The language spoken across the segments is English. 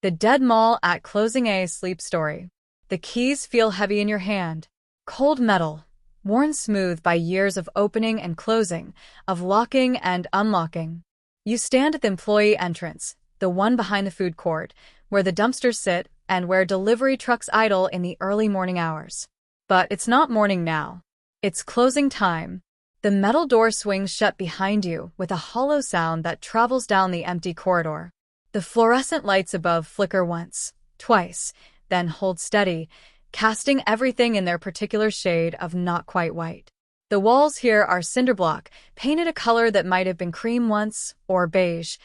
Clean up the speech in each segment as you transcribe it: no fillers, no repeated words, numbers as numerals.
The Dead Mall at Closing A Sleep Story. The keys feel heavy in your hand. Cold metal, worn smooth by years of opening and closing, of locking and unlocking. You stand at the employee entrance, the one behind the food court, where the dumpsters sit and where delivery trucks idle in the early morning hours. But it's not morning now. It's closing time. The metal door swings shut behind you with a hollow sound that travels down the empty corridor. The fluorescent lights above flicker once, twice, then hold steady, casting everything in their particular shade of not quite white. The walls here are cinder block, painted a color that might have been cream once, or beige,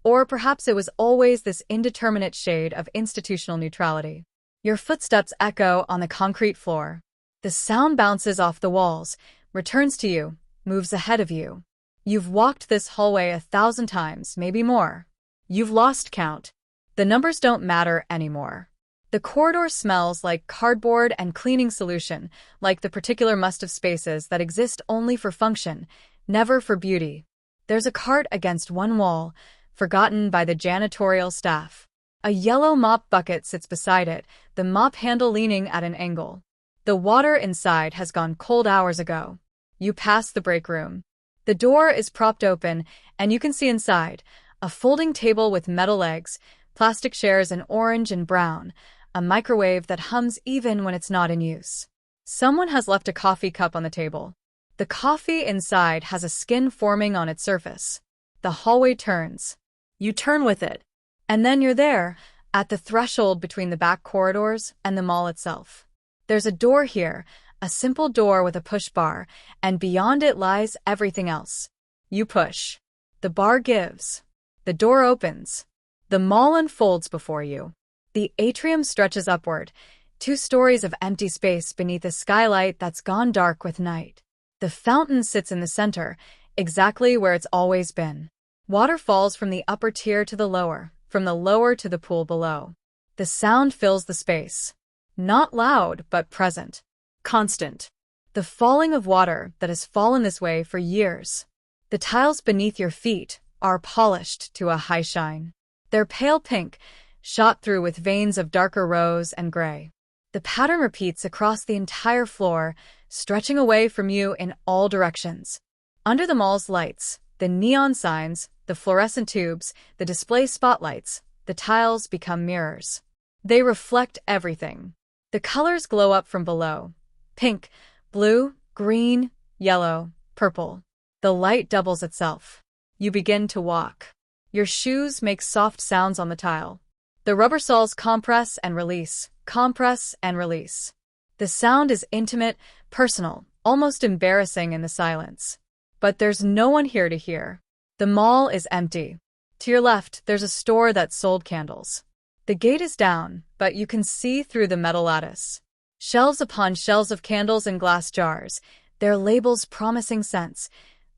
or perhaps it was always this indeterminate shade of institutional neutrality. Your footsteps echo on the concrete floor. The sound bounces off the walls, returns to you, moves ahead of you. You've walked this hallway 1,000 times, maybe more. You've lost count. The numbers don't matter anymore. The corridor smells like cardboard and cleaning solution, like the particular must of spaces that exist only for function, never for beauty. There's a cart against one wall, forgotten by the janitorial staff. A yellow mop bucket sits beside it, the mop handle leaning at an angle. The water inside has gone cold hours ago. You pass the break room. The door is propped open, and you can see inside. A folding table with metal legs, plastic chairs in orange and brown, a microwave that hums even when it's not in use. Someone has left a coffee cup on the table. The coffee inside has a skin forming on its surface. The hallway turns. You turn with it. And then you're there, at the threshold between the back corridors and the mall itself. There's a door here, a simple door with a push bar, and beyond it lies everything else. You push. The bar gives. The door opens. The mall unfolds before you. The atrium stretches upward, 2 stories of empty space beneath a skylight that's gone dark with night. The fountain sits in the center, exactly where it's always been. Water falls from the upper tier to the lower, from the lower to the pool below. The sound fills the space. Not loud, but present. Constant. The falling of water that has fallen this way for years. The tiles beneath your feet are polished to a high shine. They're pale pink, shot through with veins of darker rose and gray. The pattern repeats across the entire floor, stretching away from you in all directions. Under the mall's lights, the neon signs, the fluorescent tubes, the display spotlights, the tiles become mirrors. They reflect everything. The colors glow up from below. Pink, blue, green, yellow, purple. The light doubles itself. You begin to walk. Your shoes make soft sounds on the tile. The rubber soles compress and release, compress and release. The sound is intimate, personal, almost embarrassing in the silence. But there's no one here to hear. The mall is empty. To your left, there's a store that sold candles. The gate is down, but you can see through the metal lattice. Shelves upon shelves of candles in glass jars, their labels promising scents.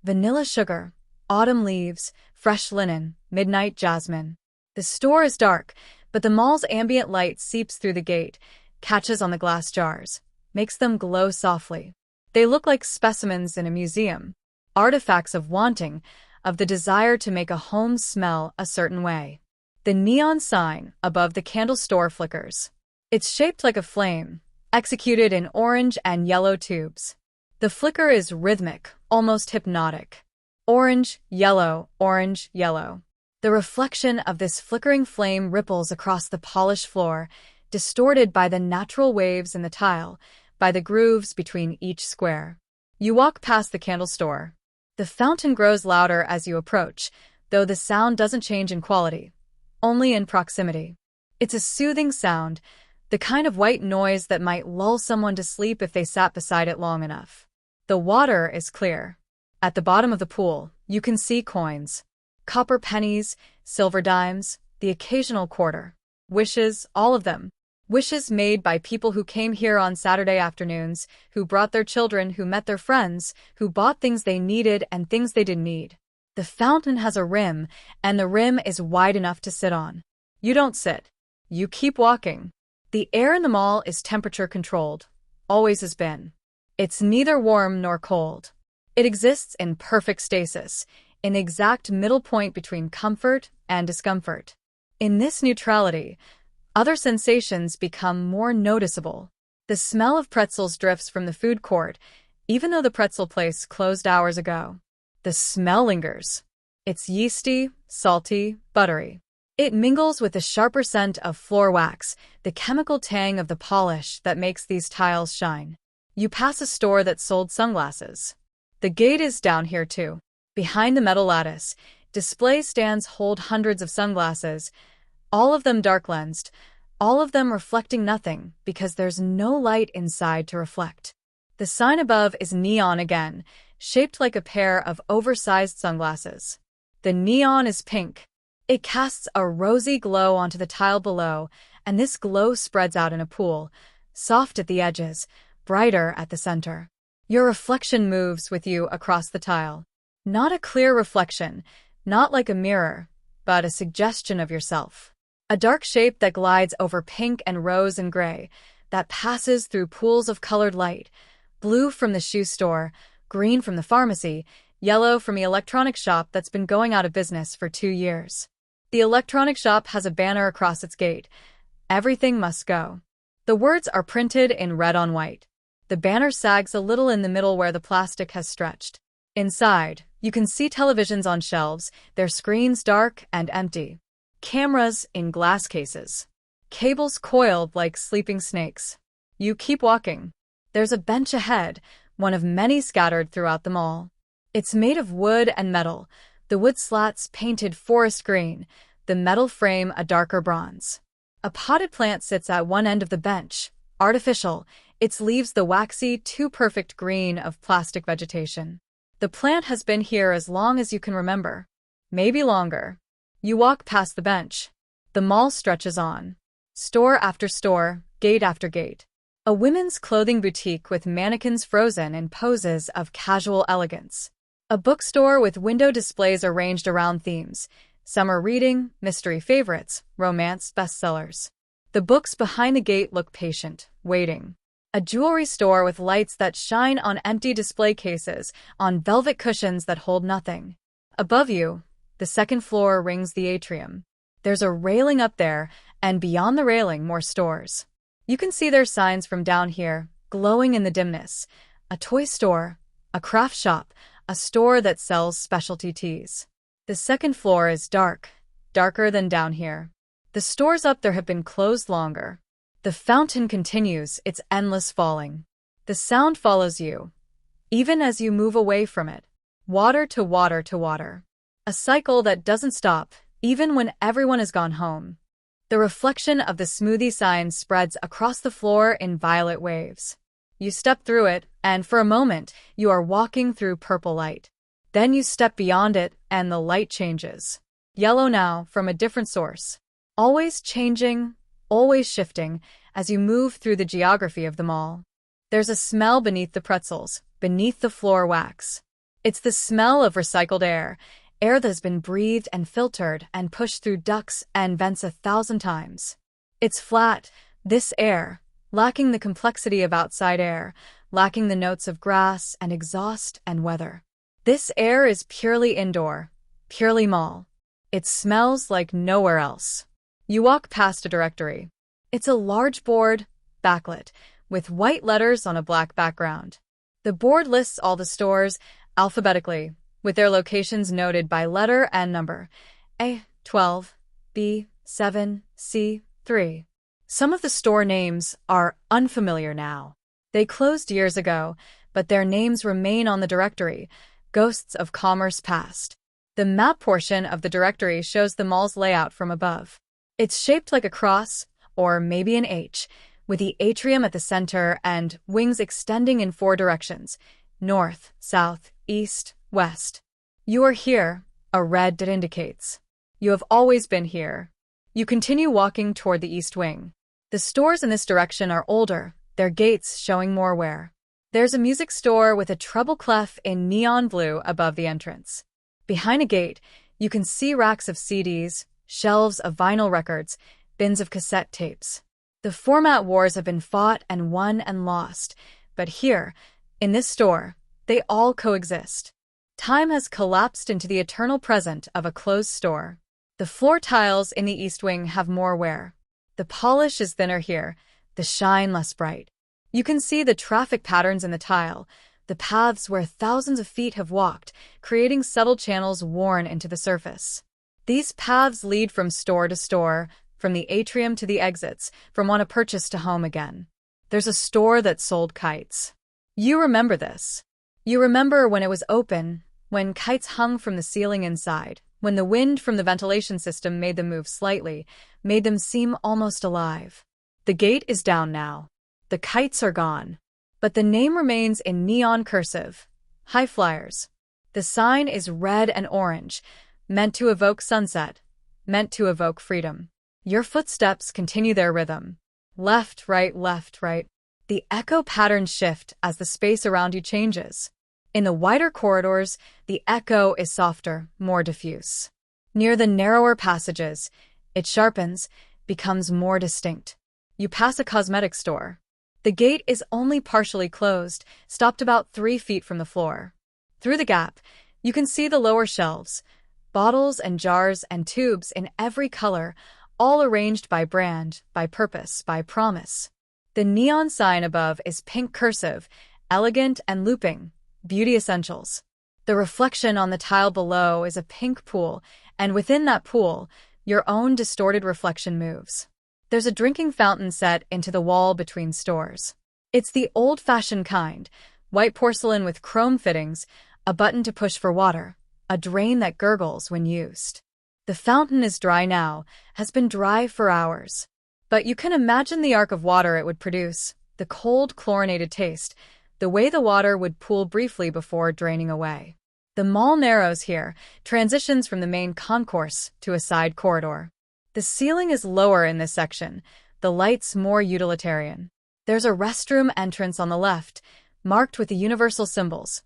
Vanilla sugar, autumn leaves, fresh linen, midnight jasmine. The store is dark, but the mall's ambient light seeps through the gate, catches on the glass jars, makes them glow softly. They look like specimens in a museum, artifacts of wanting, of the desire to make a home smell a certain way. The neon sign above the candle store flickers. It's shaped like a flame, executed in orange and yellow tubes. The flicker is rhythmic, almost hypnotic. Orange, yellow, orange, yellow. The reflection of this flickering flame ripples across the polished floor, distorted by the natural waves in the tile, by the grooves between each square. You walk past the candle store. The fountain grows louder as you approach, though the sound doesn't change in quality, only in proximity. It's a soothing sound, the kind of white noise that might lull someone to sleep if they sat beside it long enough. The water is clear. At the bottom of the pool, you can see coins. Copper pennies, silver dimes, the occasional quarter. Wishes, all of them. Wishes made by people who came here on Saturday afternoons, who brought their children, who met their friends, who bought things they needed and things they didn't need. The fountain has a rim, and the rim is wide enough to sit on. You don't sit. You keep walking. The air in the mall is temperature controlled. Always has been. It's neither warm nor cold. It exists in perfect stasis, in the exact middle point between comfort and discomfort. In this neutrality, other sensations become more noticeable. The smell of pretzels drifts from the food court, even though the pretzel place closed hours ago. The smell lingers. It's yeasty, salty, buttery. It mingles with the sharper scent of floor wax, the chemical tang of the polish that makes these tiles shine. You pass a store that sold sunglasses. The gate is down here too. Behind the metal lattice, display stands hold hundreds of sunglasses, all of them dark-lensed, all of them reflecting nothing because there's no light inside to reflect. The sign above is neon again, shaped like a pair of oversized sunglasses. The neon is pink. It casts a rosy glow onto the tile below, and this glow spreads out in a pool, soft at the edges, brighter at the center. Your reflection moves with you across the tile. Not a clear reflection, not like a mirror, but a suggestion of yourself. A dark shape that glides over pink and rose and gray, that passes through pools of colored light, blue from the shoe store, green from the pharmacy, yellow from the electronic shop that's been going out of business for 2 years. The electronic shop has a banner across its gate. Everything must go. The words are printed in red on white. The banner sags a little in the middle where the plastic has stretched. Inside, you can see televisions on shelves, their screens dark and empty. Cameras in glass cases. Cables coiled like sleeping snakes. You keep walking. There's a bench ahead, one of many scattered throughout the mall. It's made of wood and metal, the wood slats painted forest green, the metal frame a darker bronze. A potted plant sits at one end of the bench, artificial, its leaves the waxy, too-perfect green of plastic vegetation. The plant has been here as long as you can remember. Maybe longer. You walk past the bench. The mall stretches on. Store after store, gate after gate. A women's clothing boutique with mannequins frozen in poses of casual elegance. A bookstore with window displays arranged around themes. Summer reading, mystery favorites, romance bestsellers. The books behind the gate look patient, waiting. A jewelry store with lights that shine on empty display cases, on velvet cushions that hold nothing. Above you, the second floor rings the atrium. There's a railing up there, and beyond the railing, more stores. You can see their signs from down here, glowing in the dimness. A toy store, a craft shop, a store that sells specialty teas. The second floor is dark, darker than down here. The stores up there have been closed longer. The fountain continues, its endless falling. The sound follows you, even as you move away from it. Water to water to water. A cycle that doesn't stop, even when everyone has gone home. The reflection of the smoothie sign spreads across the floor in violet waves. You step through it, and for a moment, you are walking through purple light. Then you step beyond it, and the light changes. Yellow now, from a different source. Always changing, always shifting, as you move through the geography of the mall. There's a smell beneath the pretzels, beneath the floor wax. It's the smell of recycled air, air that has been breathed and filtered and pushed through ducts and vents 1,000 times. It's flat, this air, lacking the complexity of outside air, lacking the notes of grass and exhaust and weather. This air is purely indoor, purely mall. It smells like nowhere else. You walk past a directory. It's a large board, backlit, with white letters on a black background. The board lists all the stores, alphabetically, with their locations noted by letter and number. A12, B7, C3. Some of the store names are unfamiliar now. They closed years ago, but their names remain on the directory, ghosts of commerce past. The map portion of the directory shows the mall's layout from above. It's shaped like a cross, or maybe an H, with the atrium at the center and wings extending in 4 directions: north, south, east, west. You are here, a red that indicates. You have always been here. You continue walking toward the east wing. The stores in this direction are older, their gates showing more wear. There's a music store with a treble clef in neon blue above the entrance. Behind a gate, you can see racks of CDs, shelves of vinyl records, bins of cassette tapes. The format wars have been fought and won and lost, but here, in this store, they all coexist. Time has collapsed into the eternal present of a closed store. The floor tiles in the east wing have more wear. The polish is thinner here, the shine less bright. You can see the traffic patterns in the tile, the paths where thousands of feet have walked, creating subtle channels worn into the surface. These paths lead from store to store, from the atrium to the exits, from one to purchase to home again. There's a store that sold kites. You remember this. You remember when it was open, when kites hung from the ceiling inside, when the wind from the ventilation system made them move slightly, made them seem almost alive. The gate is down now. The kites are gone. But the name remains in neon cursive. High Flyers. The sign is red and orange, meant to evoke sunset, meant to evoke freedom. Your footsteps continue their rhythm. Left, right, left, right. The echo patterns shift as the space around you changes. In the wider corridors, the echo is softer, more diffuse. Near the narrower passages, it sharpens, becomes more distinct. You pass a cosmetic store. The gate is only partially closed, stopped about 3 feet from the floor. Through the gap, you can see the lower shelves, bottles and jars and tubes in every color, all arranged by brand, by purpose, by promise. The neon sign above is pink cursive, elegant and looping, beauty essentials. The reflection on the tile below is a pink pool, and within that pool, your own distorted reflection moves. There's a drinking fountain set into the wall between stores. It's the old-fashioned kind, white porcelain with chrome fittings, a button to push for water, a drain that gurgles when used. The fountain is dry now, has been dry for hours. But you can imagine the arc of water it would produce, the cold, chlorinated taste, the way the water would pool briefly before draining away. The mall narrows here, transitions from the main concourse to a side corridor. The ceiling is lower in this section, the lights more utilitarian. There's a restroom entrance on the left, marked with the universal symbols.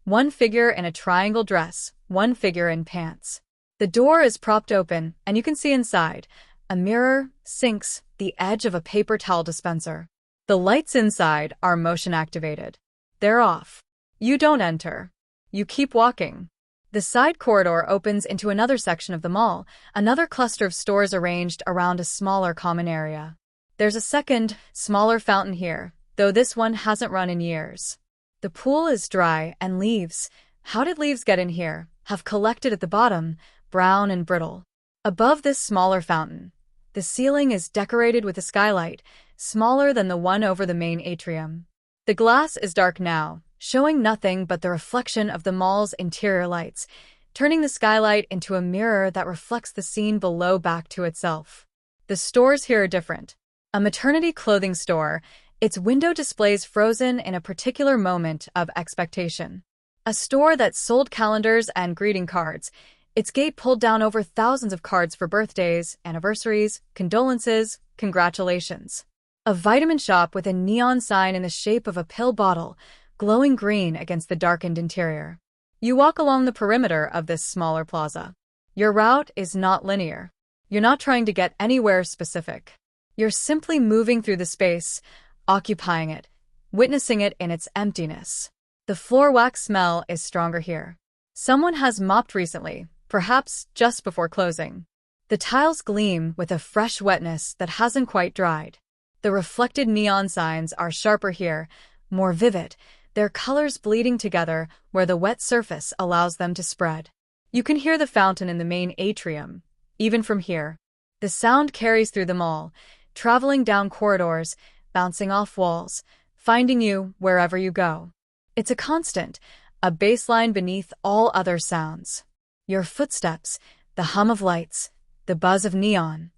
One figure in a triangle dress, one figure in pants. The door is propped open, and you can see inside. A mirror, sinks, the edge of a paper towel dispenser. The lights inside are motion-activated. They're off. You don't enter. You keep walking. The side corridor opens into another section of the mall, another cluster of stores arranged around a smaller common area. There's a second, smaller fountain here, though this one hasn't run in years. The pool is dry, and leaves, how did leaves get in here, have collected at the bottom, brown and brittle. Above this smaller fountain, the ceiling is decorated with a skylight, smaller than the one over the main atrium. The glass is dark now, showing nothing but the reflection of the mall's interior lights, turning the skylight into a mirror that reflects the scene below back to itself. The stores here are different. A maternity clothing store, its window displays frozen in a particular moment of expectation. A store that sold calendars and greeting cards, its gate pulled down over thousands of cards for birthdays, anniversaries, condolences, congratulations. A vitamin shop with a neon sign in the shape of a pill bottle, glowing green against the darkened interior. You walk along the perimeter of this smaller plaza. Your route is not linear. You're not trying to get anywhere specific. You're simply moving through the space, occupying it, witnessing it in its emptiness. The floor wax smell is stronger here. Someone has mopped recently, perhaps just before closing. The tiles gleam with a fresh wetness that hasn't quite dried. The reflected neon signs are sharper here, more vivid, their colors bleeding together where the wet surface allows them to spread. You can hear the fountain in the main atrium, even from here. The sound carries through the mall, traveling down corridors, bouncing off walls, finding you wherever you go. It's a constant, a baseline beneath all other sounds. Your footsteps, the hum of lights, the buzz of neon,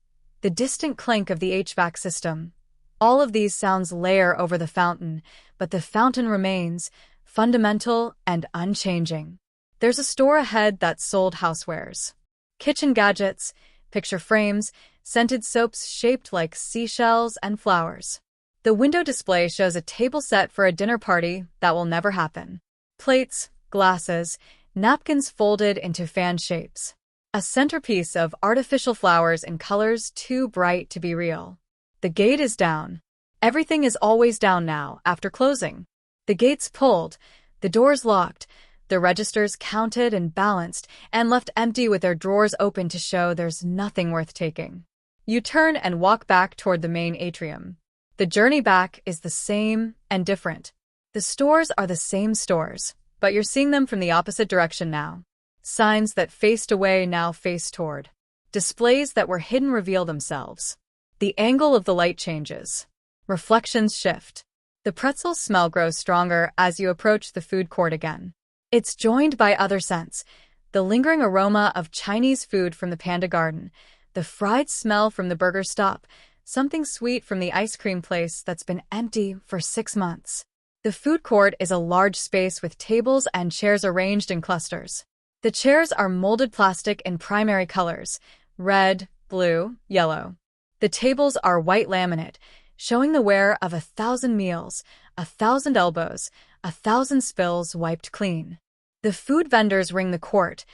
the distant clink of the HVAC system. All of these sounds layer over the fountain, but the fountain remains, fundamental and unchanging. There's a store ahead that sold housewares. Kitchen gadgets, picture frames, scented soaps shaped like seashells and flowers. The window display shows a table set for a dinner party that will never happen. Plates, glasses, napkins folded into fan shapes. A centerpiece of artificial flowers in colors too bright to be real. The gate is down. Everything is always down now, after closing. The gate's pulled, the door's locked, The registers counted and balanced and left empty with their drawers open to show there's nothing worth taking. You turn and walk back toward the main atrium. The journey back is the same and different. The stores are the same stores, but you're seeing them from the opposite direction now. Signs that faced away now face toward. Displays that were hidden reveal themselves. The angle of the light changes. Reflections shift. The pretzel smell grows stronger as you approach the food court again. It's joined by other scents. The lingering aroma of Chinese food from the Panda Garden, the fried smell from the burger stop, something sweet from the ice cream place that's been empty for 6 months. The food court is a large space with tables and chairs arranged in clusters. The chairs are molded plastic in primary colors: red, blue, yellow. The tables are white laminate, showing the wear of 1,000 meals, 1,000 elbows, 1,000 spills wiped clean. The food vendors ring the court,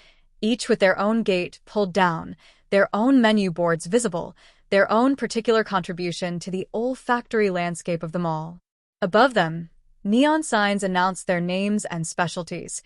each with their own gate pulled down, their own menu boards visible, their own particular contribution to the olfactory landscape of the mall. Above them, neon signs announce their names and specialties: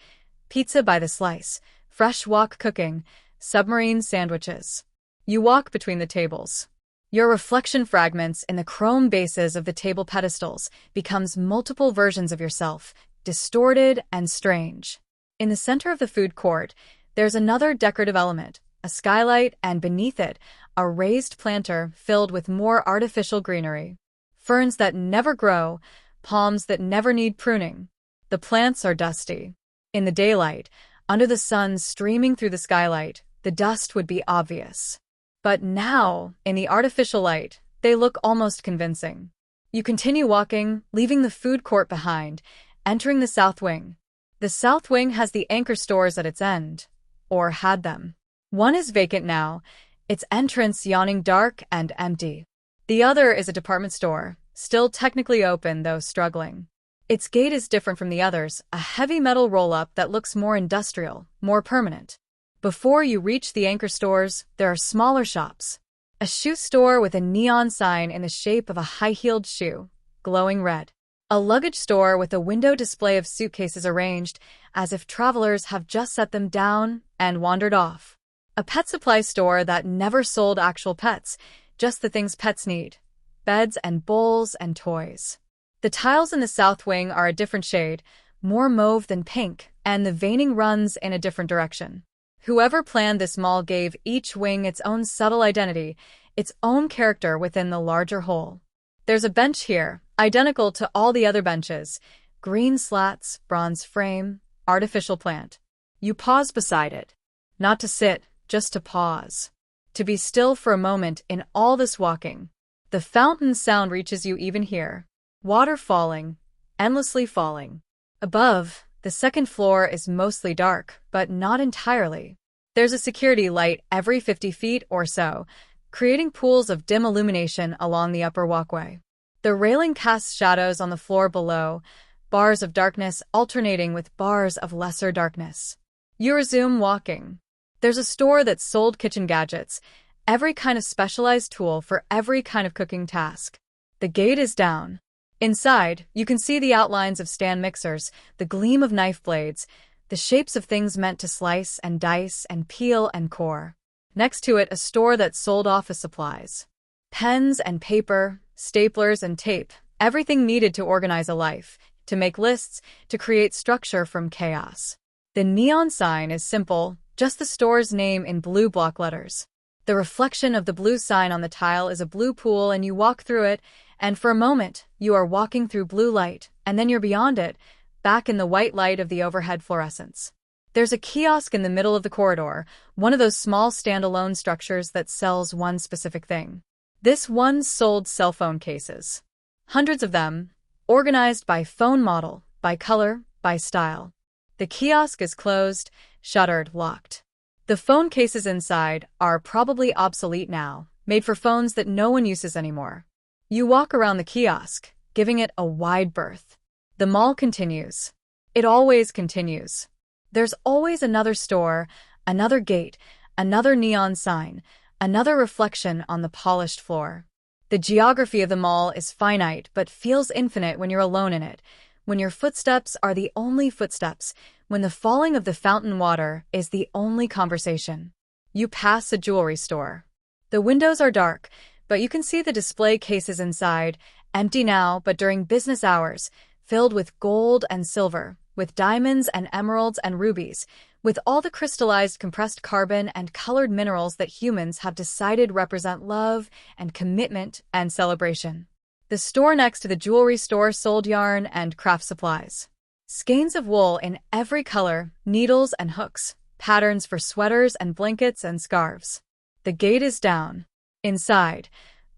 pizza by the slice, fresh wok cooking, submarine sandwiches. You walk between the tables. Your reflection fragments in the chrome bases of the table pedestals becomes multiple versions of yourself, distorted and strange. In the center of the food court, there's another decorative element, a skylight, and beneath it, a raised planter filled with more artificial greenery. Ferns that never grow, palms that never need pruning. The plants are dusty. In the daylight, under the sun streaming through the skylight, the dust would be obvious. But now, in the artificial light, they look almost convincing. You continue walking, leaving the food court behind, entering the south wing. The south wing has the anchor stores at its end, or had them. One is vacant now, its entrance yawning dark and empty. The other is a department store, still technically open though struggling. Its gate is different from the others, a heavy metal roll-up that looks more industrial, more permanent. Before you reach the anchor stores, there are smaller shops. A shoe store with a neon sign in the shape of a high-heeled shoe, glowing red. A luggage store with a window display of suitcases arranged as if travelers have just set them down and wandered off. A pet supply store that never sold actual pets, just the things pets need: beds and bowls and toys. The tiles in the south wing are a different shade, more mauve than pink, and the veining runs in a different direction. Whoever planned this mall gave each wing its own subtle identity, its own character within the larger whole. There's a bench here, identical to all the other benches: green slats, bronze frame, artificial plant. You pause beside it. Not to sit, just to pause. To be still for a moment in all this walking. The fountain sound reaches you even here. Water falling, endlessly falling. Above, the second floor is mostly dark, but not entirely. There's a security light every 50 feet or so, creating pools of dim illumination along the upper walkway. The railing casts shadows on the floor below, bars of darkness alternating with bars of lesser darkness. You resume walking. There's a store that sold kitchen gadgets, every kind of specialized tool for every kind of cooking task. The gate is down. Inside, you can see the outlines of stand mixers, the gleam of knife blades, the shapes of things meant to slice and dice and peel and core. Next to it, a store that sold office supplies. Pens and paper, staplers and tape, everything needed to organize a life, to make lists, to create structure from chaos. The neon sign is simple, just the store's name in blue block letters. The reflection of the blue sign on the tile is a blue pool, and you walk through it, and for a moment, you are walking through blue light, and then you're beyond it, back in the white light of the overhead fluorescence. There's a kiosk in the middle of the corridor, one of those small standalone structures that sells one specific thing. This one sold cell phone cases. Hundreds of them, organized by phone model, by color, by style. The kiosk is closed, shuttered, locked. The phone cases inside are probably obsolete now, made for phones that no one uses anymore. You walk around the kiosk, giving it a wide berth. The mall continues. It always continues. There's always another store, another gate, another neon sign, another reflection on the polished floor. The geography of the mall is finite but feels infinite when you're alone in it, when your footsteps are the only footsteps, when the falling of the fountain water is the only conversation. You pass a jewelry store. The windows are dark, but you can see the display cases inside, empty now but during business hours, filled with gold and silver, with diamonds and emeralds and rubies, with all the crystallized compressed carbon and colored minerals that humans have decided represent love and commitment and celebration. The store next to the jewelry store sold yarn and craft supplies. Skeins of wool in every color, needles and hooks, patterns for sweaters and blankets and scarves. The gate is down. Inside,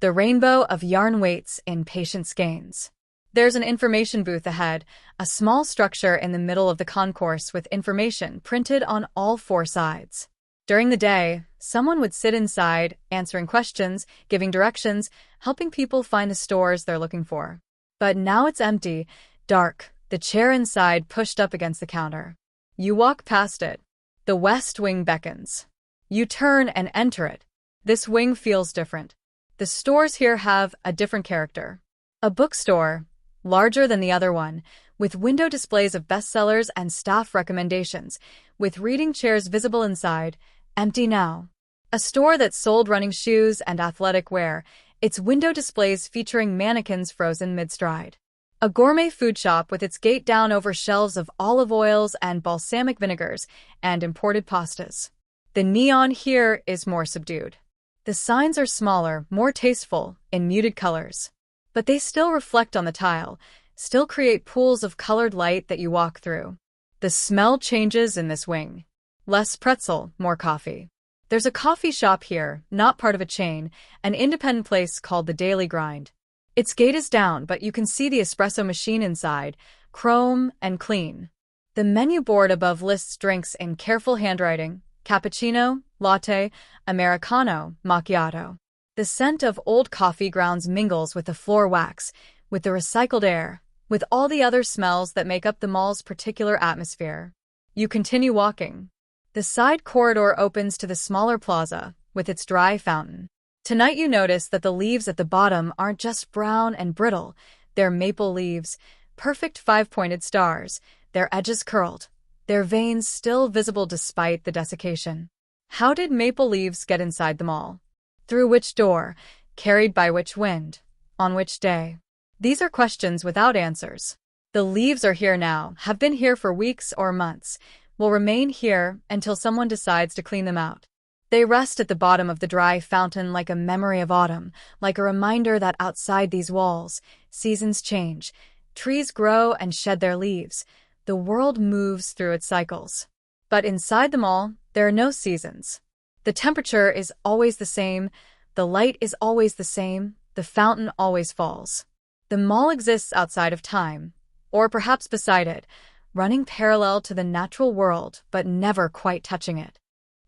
the rainbow of yarn waits in patient skeins. There's an information booth ahead, a small structure in the middle of the concourse with information printed on all four sides. During the day, someone would sit inside, answering questions, giving directions, helping people find the stores they're looking for. But now it's empty, dark, the chair inside pushed up against the counter. You walk past it. The west wing beckons. You turn and enter it. This wing feels different. The stores here have a different character. A bookstore, larger than the other one, with window displays of bestsellers and staff recommendations, with reading chairs visible inside, empty now. A store that sold running shoes and athletic wear, its window displays featuring mannequins frozen mid-stride. A gourmet food shop with its gate down over shelves of olive oils and balsamic vinegars and imported pastas. The neon here is more subdued. The signs are smaller, more tasteful, in muted colors. But they still reflect on the tile, still create pools of colored light that you walk through. The smell changes in this wing. Less pretzel, more coffee. There's a coffee shop here, not part of a chain, an independent place called the Daily Grind. Its gate is down, but you can see the espresso machine inside, chrome and clean. The menu board above lists drinks in careful handwriting: cappuccino, latte, americano, macchiato. The scent of old coffee grounds mingles with the floor wax, with the recycled air, with all the other smells that make up the mall's particular atmosphere. You continue walking. The side corridor opens to the smaller plaza, with its dry fountain. Tonight you notice that the leaves at the bottom aren't just brown and brittle, they're maple leaves, perfect five-pointed stars, their edges curled, their veins still visible despite the desiccation. How did maple leaves get inside the mall? Through which door? Carried by which wind? On which day? These are questions without answers. The leaves are here now, have been here for weeks or months, will remain here until someone decides to clean them out. They rest at the bottom of the dry fountain like a memory of autumn, like a reminder that outside these walls, seasons change, trees grow and shed their leaves, the world moves through its cycles. But inside the mall, there are no seasons. The temperature is always the same, the light is always the same, the fountain always falls. The mall exists outside of time, or perhaps beside it, running parallel to the natural world but never quite touching it.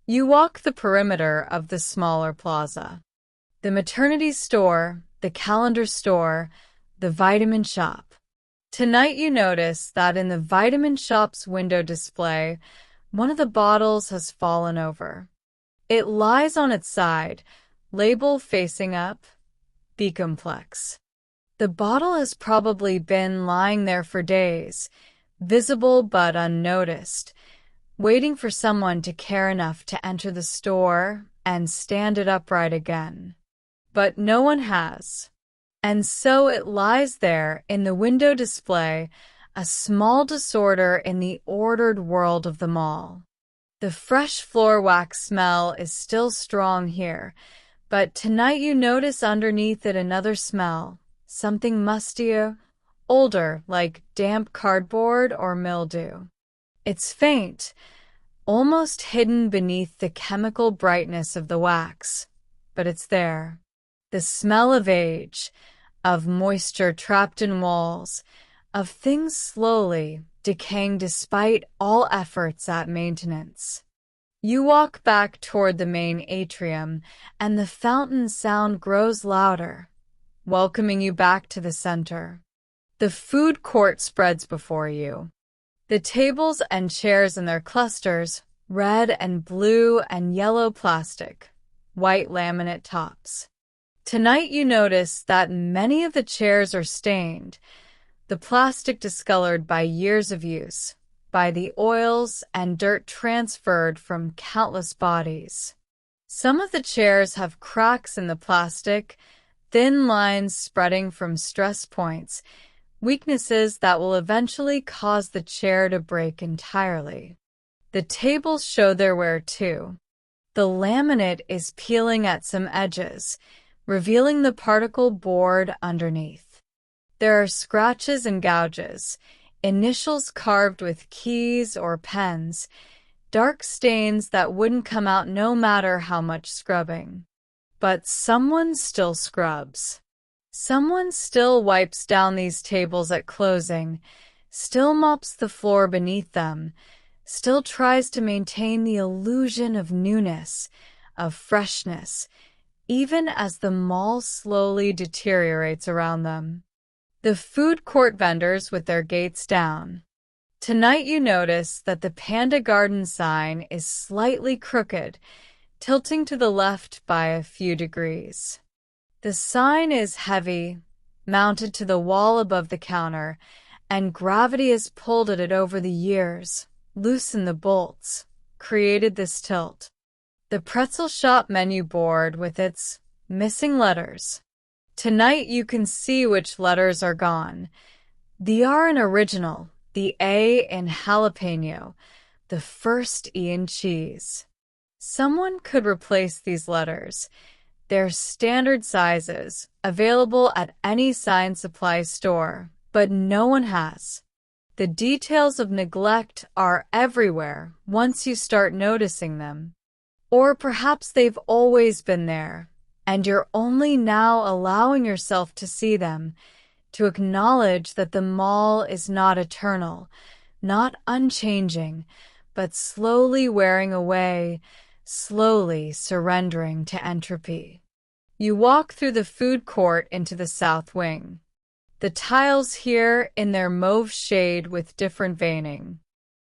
You walk the perimeter of the smaller plaza. The maternity store, the calendar store, the vitamin shop. Tonight you notice that in the vitamin shop's window display, one of the bottles has fallen over. It lies on its side, label facing up, B-complex. The bottle has probably been lying there for days, visible but unnoticed, waiting for someone to care enough to enter the store and stand it upright again. But no one has. And so it lies there in the window display, a small disorder in the ordered world of the mall. The fresh floor wax smell is still strong here, but tonight you notice underneath it another smell, something mustier, older, like damp cardboard or mildew. It's faint, almost hidden beneath the chemical brightness of the wax, but it's there. The smell of age, of moisture trapped in walls, of things slowly decaying despite all efforts at maintenance. You walk back toward the main atrium, and the fountain sound grows louder, welcoming you back to the center. The food court spreads before you. The tables and chairs in their clusters, red and blue and yellow plastic, white laminate tops. Tonight you notice that many of the chairs are stained, the plastic discolored by years of use, by the oils and dirt transferred from countless bodies. Some of the chairs have cracks in the plastic, thin lines spreading from stress points, weaknesses that will eventually cause the chair to break entirely. The tables show their wear too. The laminate is peeling at some edges, revealing the particle board underneath. There are scratches and gouges, initials carved with keys or pens, dark stains that wouldn't come out no matter how much scrubbing. But someone still scrubs. Someone still wipes down these tables at closing, still mops the floor beneath them, still tries to maintain the illusion of newness, of freshness, even as the mall slowly deteriorates around them. The food court vendors with their gates down. Tonight you notice that the Panda Garden sign is slightly crooked, tilting to the left by a few degrees. The sign is heavy, mounted to the wall above the counter, and gravity has pulled at it over the years, loosened the bolts, created this tilt. The pretzel shop menu board with its missing letters. Tonight you can see which letters are gone. The R in original, the A in jalapeno, the first E in cheese. Someone could replace these letters. They're standard sizes, available at any sign supply store, but no one has. The details of neglect are everywhere once you start noticing them. Or perhaps they've always been there, and you're only now allowing yourself to see them, to acknowledge that the mall is not eternal, not unchanging, but slowly wearing away, slowly surrendering to entropy. You walk through the food court into the south wing. The tiles here in their mauve shade with different veining.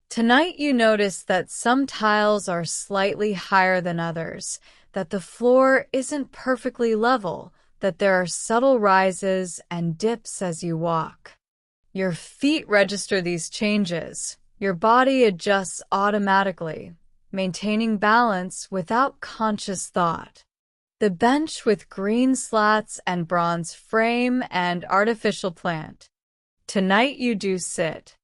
Tonight you notice that some tiles are slightly higher than others, that the floor isn't perfectly level, that there are subtle rises and dips as you walk. Your feet register these changes. Your body adjusts automatically, maintaining balance without conscious thought. The bench with green slats and bronze frame and artificial plant. Tonight you do sit.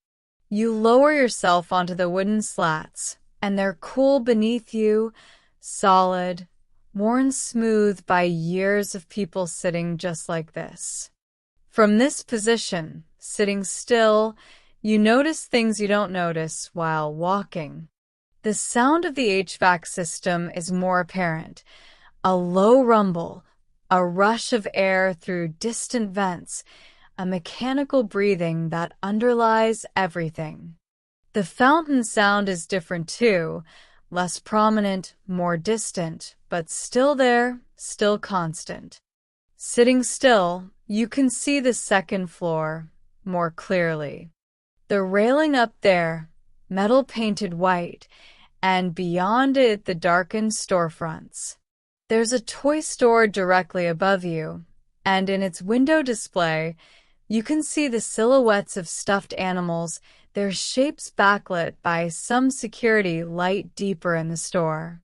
You lower yourself onto the wooden slats, and they're cool beneath you, solid, worn smooth by years of people sitting just like this. From this position, sitting still, you notice things you don't notice while walking. The sound of the HVAC system is more apparent. A low rumble, a rush of air through distant vents, a mechanical breathing that underlies everything. The fountain sound is different too, less prominent, more distant, but still there, still constant. Sitting still, you can see the second floor more clearly. The railing up there, metal painted white, and beyond it the darkened storefronts. There's a toy store directly above you, and in its window display, you can see the silhouettes of stuffed animals, their shapes backlit by some security light deeper in the store.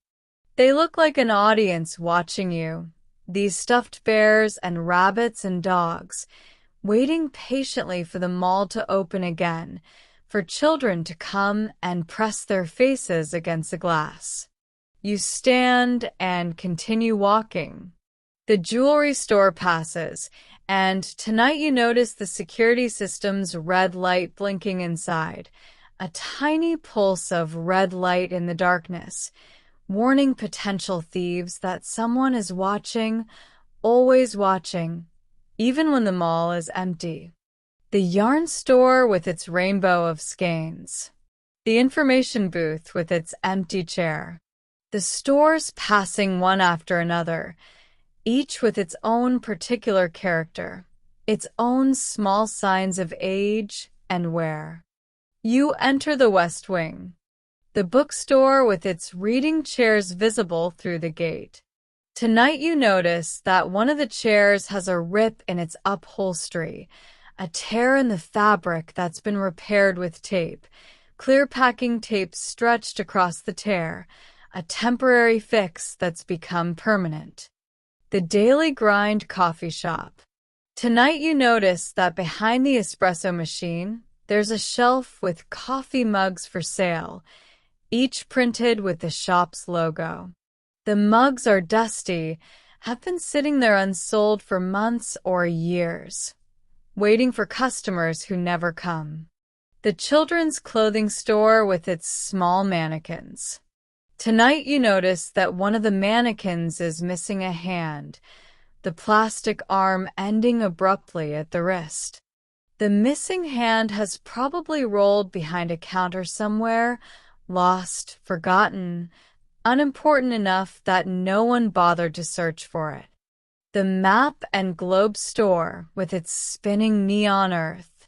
They look like an audience watching you, these stuffed bears and rabbits and dogs, waiting patiently for the mall to open again, for children to come and press their faces against the glass. You stand and continue walking. The jewelry store passes, and tonight you notice the security system's red light blinking inside, a tiny pulse of red light in the darkness, warning potential thieves that someone is watching, always watching, even when the mall is empty. The yarn store with its rainbow of skeins. The information booth with its empty chair. The stores passing one after another, each with its own particular character, its own small signs of age and wear. You enter the West Wing, the bookstore with its reading chairs visible through the gate. Tonight you notice that one of the chairs has a rip in its upholstery, a tear in the fabric that's been repaired with tape, clear packing tape stretched across the tear, a temporary fix that's become permanent. The daily grind coffee shop. Tonight you notice that behind the espresso machine, there's a shelf with coffee mugs for sale, each printed with the shop's logo. The mugs are dusty, have been sitting there unsold for months or years, waiting for customers who never come. The children's clothing store with its small mannequins. Tonight you notice that one of the mannequins is missing a hand, the plastic arm ending abruptly at the wrist. The missing hand has probably rolled behind a counter somewhere, lost, forgotten, unimportant enough that no one bothered to search for it. The map and globe store with its spinning neon earth.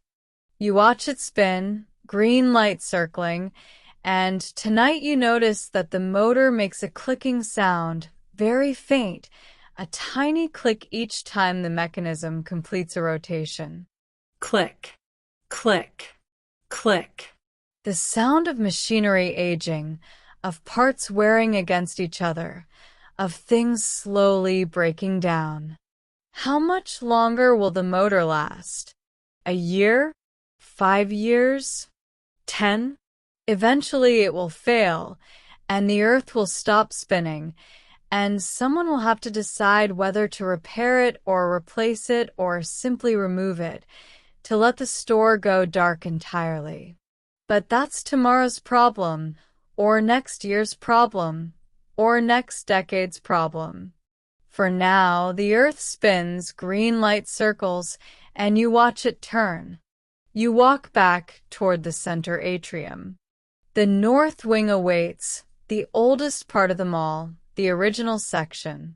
You watch it spin, green light circling, and tonight you notice that the motor makes a clicking sound, very faint, a tiny click each time the mechanism completes a rotation. Click, click, click. The sound of machinery aging, of parts wearing against each other, of things slowly breaking down. How much longer will the motor last? A year? 5 years? 10? Eventually it will fail, and the earth will stop spinning, and someone will have to decide whether to repair it or replace it or simply remove it, to let the store go dark entirely. But that's tomorrow's problem, or next year's problem, or next decade's problem. For now, the earth spins, green light circles, and you watch it turn. You walk back toward the center atrium. The north wing awaits, the oldest part of them all, the original section.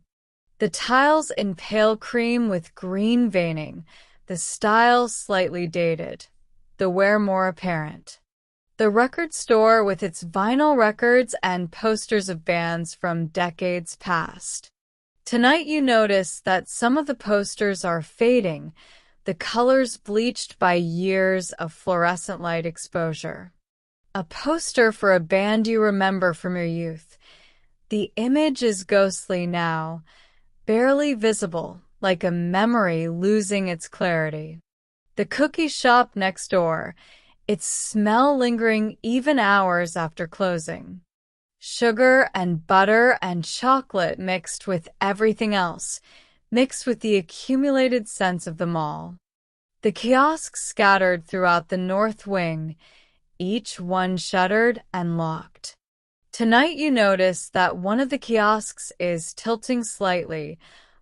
The tiles in pale cream with green veining, the style slightly dated, the wear more apparent. The record store with its vinyl records and posters of bands from decades past. Tonight you notice that some of the posters are fading, the colors bleached by years of fluorescent light exposure. A poster for a band you remember from your youth. The image is ghostly now, barely visible, like a memory losing its clarity. The cookie shop next door, its smell lingering even hours after closing. Sugar and butter and chocolate mixed with everything else, mixed with the accumulated sense of them all. The kiosks scattered throughout the north wing, each one shuttered and locked. Tonight you notice that one of the kiosks is tilting slightly,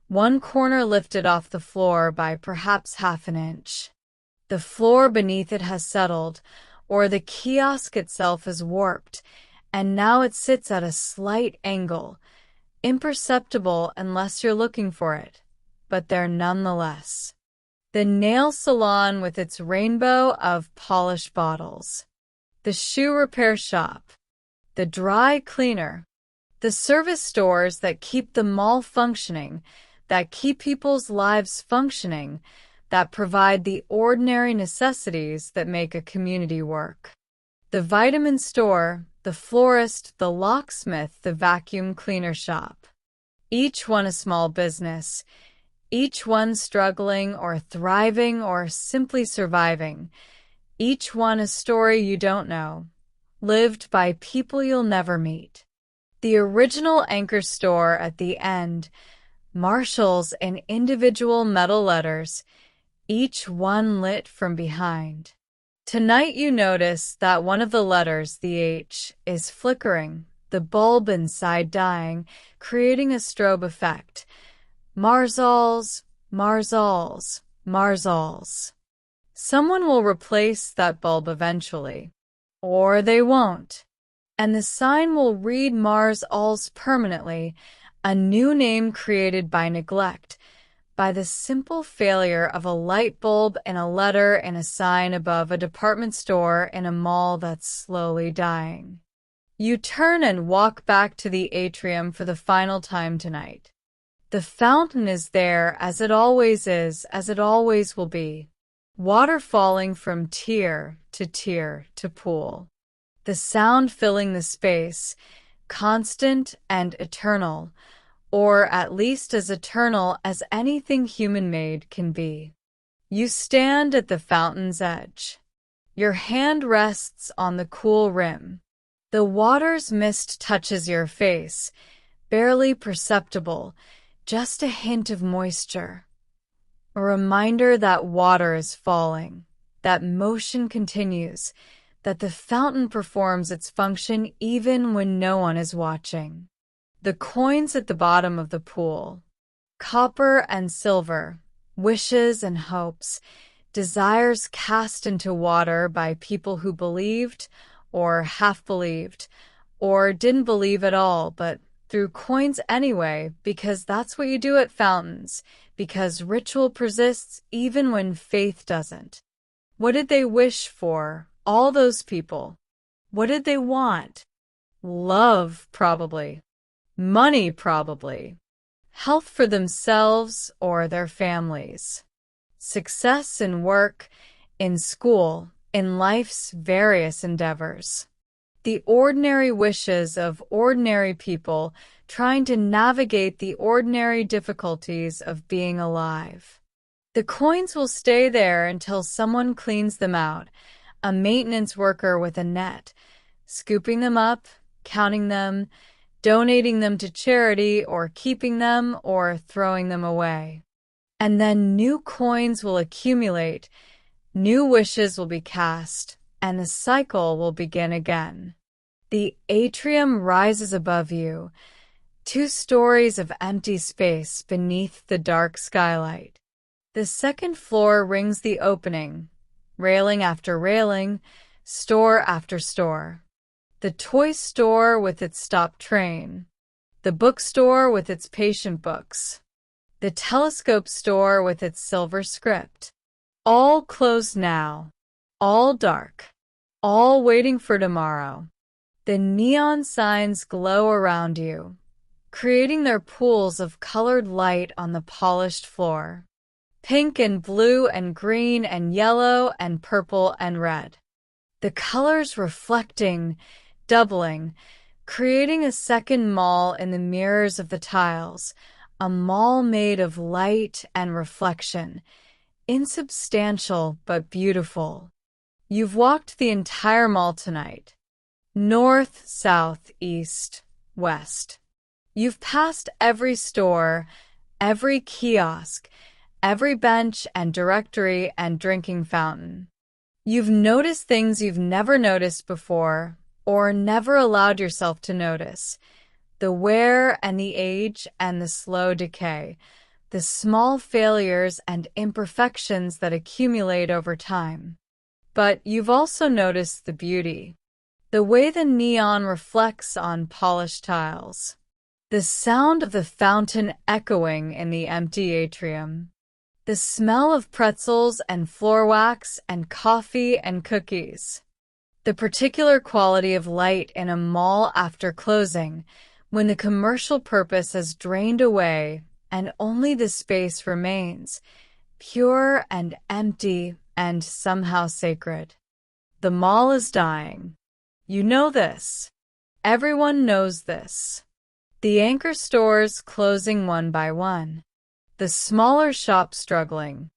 one corner lifted off the floor by perhaps half an inch. The floor beneath it has settled, or the kiosk itself is warped, and now it sits at a slight angle, imperceptible unless you're looking for it, but there nonetheless. The nail salon with its rainbow of polished bottles. The shoe repair shop. The dry cleaner. The service stores that keep the mall functioning, that keep people's lives functioning, that provide the ordinary necessities that make a community work. The vitamin store, the florist, the locksmith, the vacuum cleaner shop. Each one a small business, each one struggling or thriving or simply surviving, each one a story you don't know, lived by people you'll never meet. The original anchor store at the end, Marshall's in individual metal letters, each one lit from behind. Tonight you notice that one of the letters, the H, is flickering, the bulb inside dying, creating a strobe effect. Marzals, Marzals, Marzals. Someone will replace that bulb eventually. Or they won't. And the sign will read Marzals permanently, a new name created by neglect, by the simple failure of a light bulb and a letter and a sign above a department store in a mall that's slowly dying. You turn and walk back to the atrium for the final time tonight. The fountain is there as it always is, as it always will be. Water falling from tier to pool. The sound filling the space, constant and eternal, or at least as eternal as anything human-made can be. You stand at the fountain's edge. Your hand rests on the cool rim. The water's mist touches your face, barely perceptible, just a hint of moisture. A reminder that water is falling, that motion continues, that the fountain performs its function even when no one is watching. The coins at the bottom of the pool, copper and silver, wishes and hopes, desires cast into water by people who believed or half believed or didn't believe at all but threw coins anyway because that's what you do at fountains, because ritual persists even when faith doesn't. What did they wish for, all those people? What did they want? Love, probably. Money, probably. Health for themselves or their families. Success in work, in school, in life's various endeavors. The ordinary wishes of ordinary people trying to navigate the ordinary difficulties of being alive. The coins will stay there until someone cleans them out, a maintenance worker with a net, scooping them up, counting them, donating them to charity, or keeping them or throwing them away. And then new coins will accumulate, new wishes will be cast, and the cycle will begin again. The atrium rises above you, 2 stories of empty space beneath the dark skylight. The second floor rings the opening, railing after railing, store after store. The toy store with its stopped train, the bookstore with its patient books, the telescope store with its silver script. All closed now, all dark, all waiting for tomorrow. The neon signs glow around you, creating their pools of colored light on the polished floor. Pink and blue and green and yellow and purple and red. The colors reflecting, doubling, creating a second mall in the mirrors of the tiles, a mall made of light and reflection, insubstantial but beautiful. You've walked the entire mall tonight. North, south, east, west. You've passed every store, every kiosk, every bench and directory and drinking fountain. You've noticed things you've never noticed before or never allowed yourself to notice. The wear and the age and the slow decay, the small failures and imperfections that accumulate over time. But you've also noticed the beauty. The way the neon reflects on polished tiles. The sound of the fountain echoing in the empty atrium. The smell of pretzels and floor wax and coffee and cookies. The particular quality of light in a mall after closing, when the commercial purpose has drained away and only the space remains, pure and empty and somehow sacred. The mall is dying. You know this. Everyone knows this. The anchor stores closing one by one. The smaller shops struggling.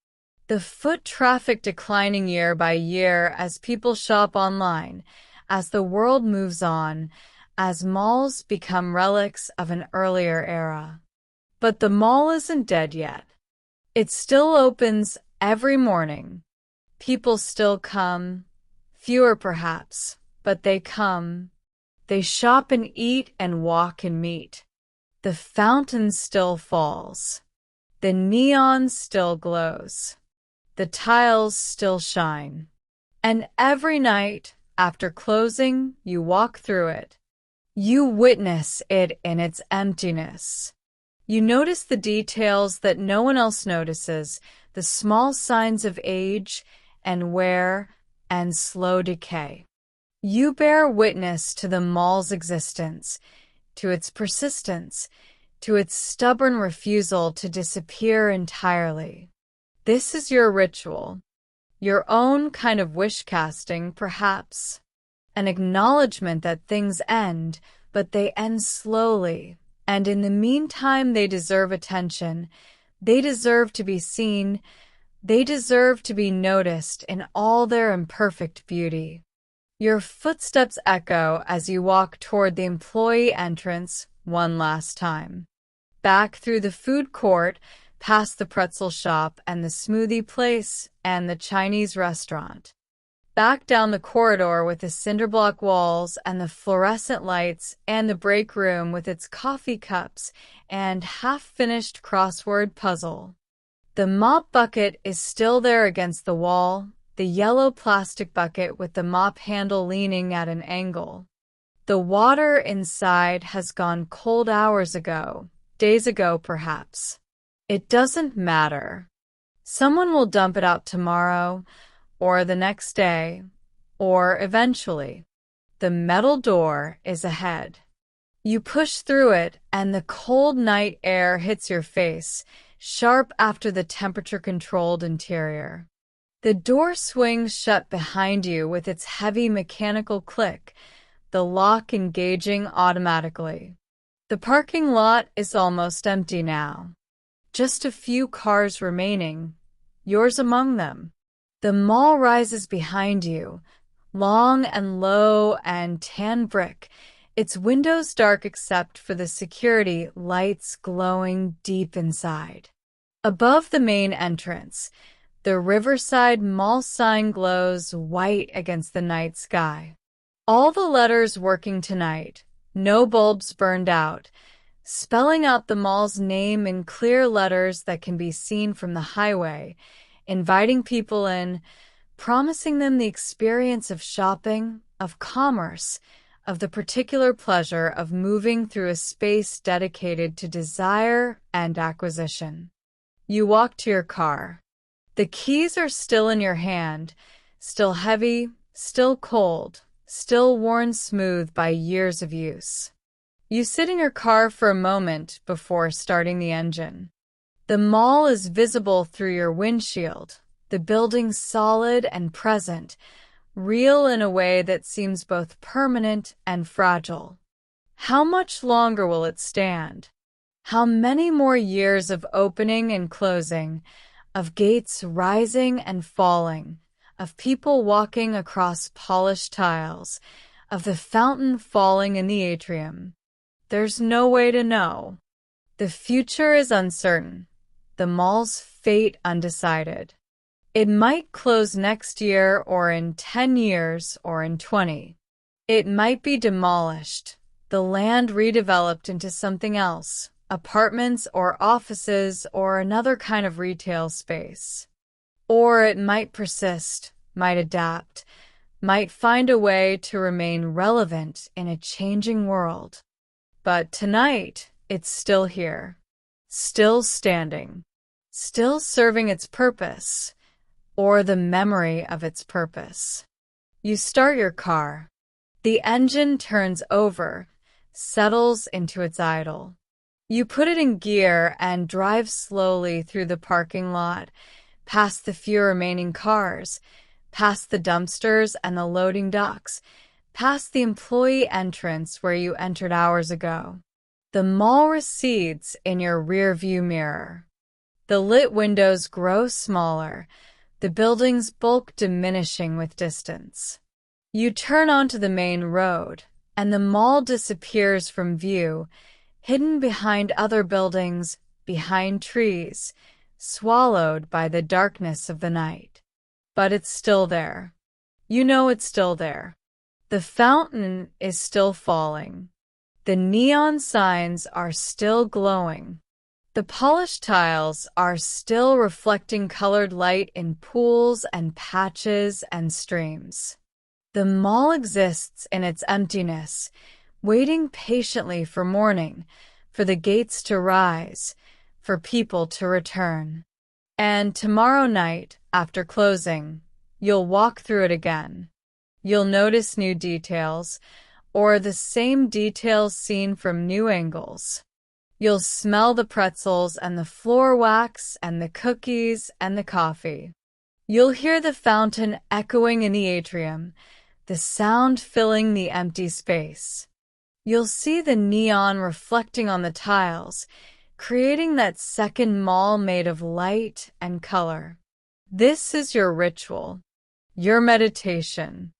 The foot traffic declining year by year as people shop online, as the world moves on, as malls become relics of an earlier era. But the mall isn't dead yet. It still opens every morning. People still come, fewer perhaps, but they come. They shop and eat and walk and meet. The fountain still falls. The neon still glows. The tiles still shine. And every night, after closing, you walk through it. You witness it in its emptiness. You notice the details that no one else notices, the small signs of age and wear and slow decay. You bear witness to the mall's existence, to its persistence, to its stubborn refusal to disappear entirely. This is your ritual. Your own kind of wish casting, perhaps. An acknowledgement that things end, but they end slowly, and in the meantime they deserve attention. They deserve to be seen. They deserve to be noticed in all their imperfect beauty. Your footsteps echo as you walk toward the employee entrance one last time. Back through the food court, past the pretzel shop and the smoothie place and the Chinese restaurant. Back down the corridor with the cinderblock walls and the fluorescent lights and the break room with its coffee cups and half-finished crossword puzzle. The mop bucket is still there against the wall, the yellow plastic bucket with the mop handle leaning at an angle. The water inside has gone cold hours ago, days ago perhaps. It doesn't matter. Someone will dump it out tomorrow, or the next day, or eventually. The metal door is ahead. You push through it, and the cold night air hits your face, sharp after the temperature-controlled interior. The door swings shut behind you with its heavy mechanical click, the lock engaging automatically. The parking lot is almost empty now. Just a few cars remaining, yours among them. The mall rises behind you, long and low and tan brick, its windows dark except for the security lights glowing deep inside. Above the main entrance, the Riverside Mall sign glows white against the night sky. All the letters working tonight, no bulbs burned out, spelling out the mall's name in clear letters that can be seen from the highway, inviting people in, promising them the experience of shopping, of commerce, of the particular pleasure of moving through a space dedicated to desire and acquisition. You walk to your car. The keys are still in your hand, still heavy, still cold, still worn smooth by years of use. You sit in your car for a moment before starting the engine. The mall is visible through your windshield, the building solid and present, real in a way that seems both permanent and fragile. How much longer will it stand? How many more years of opening and closing, of gates rising and falling, of people walking across polished tiles, of the fountain falling in the atrium? There's no way to know. The future is uncertain, the mall's fate undecided. It might close next year or in 10 years or in 20. It might be demolished, the land redeveloped into something else, apartments or offices or another kind of retail space. Or it might persist, might adapt, might find a way to remain relevant in a changing world. But tonight, it's still here, still standing, still serving its purpose, or the memory of its purpose. You start your car. The engine turns over, settles into its idle. You put it in gear and drive slowly through the parking lot, past the few remaining cars, past the dumpsters and the loading docks, past the employee entrance where you entered hours ago. The mall recedes in your rear-view mirror. The lit windows grow smaller, the building's bulk diminishing with distance. You turn onto the main road, and the mall disappears from view, hidden behind other buildings, behind trees, swallowed by the darkness of the night. But it's still there. You know it's still there. The fountain is still falling. The neon signs are still glowing. The polished tiles are still reflecting colored light in pools and patches and streams. The mall exists in its emptiness, waiting patiently for morning, for the gates to rise, for people to return. And tomorrow night, after closing, you'll walk through it again. You'll notice new details, or the same details seen from new angles. You'll smell the pretzels and the floor wax and the cookies and the coffee. You'll hear the fountain echoing in the atrium, the sound filling the empty space. You'll see the neon reflecting on the tiles, creating that second mall made of light and color. This is your ritual, your meditation,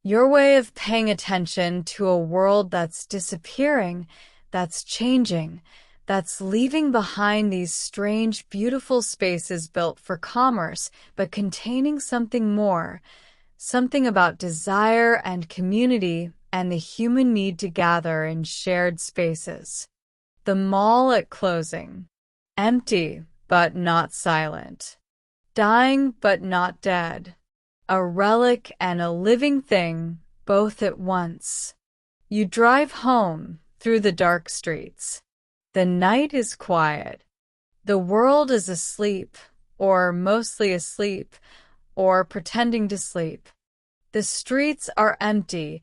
your way of paying attention to a world that's disappearing, that's changing, that's leaving behind these strange, beautiful spaces built for commerce, but containing something more, something about desire and community and the human need to gather in shared spaces. The mall at closing. Empty, but not silent. Dying, but not dead. A relic and a living thing, both at once. You drive home through the dark streets. The night is quiet. The world is asleep, or mostly asleep, or pretending to sleep. The streets are empty,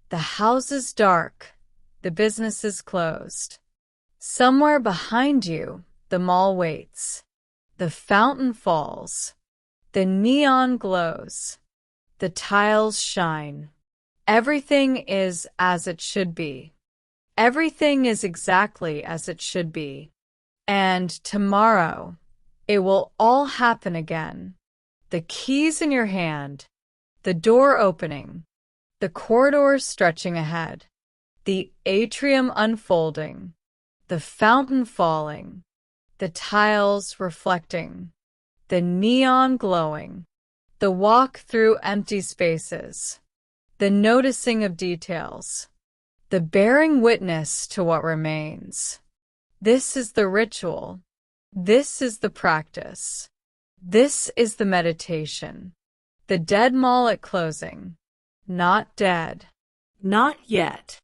the houses dark, the businesses closed. Somewhere behind you, the mall waits. The fountain falls. The neon glows. The tiles shine. Everything is as it should be. Everything is exactly as it should be. And tomorrow, it will all happen again. The keys in your hand, the door opening, the corridors stretching ahead, the atrium unfolding, the fountain falling, the tiles reflecting, the neon glowing, the walk through empty spaces, the noticing of details, the bearing witness to what remains. This is the ritual. This is the practice. This is the meditation. The dead mall at closing. Not dead. Not yet.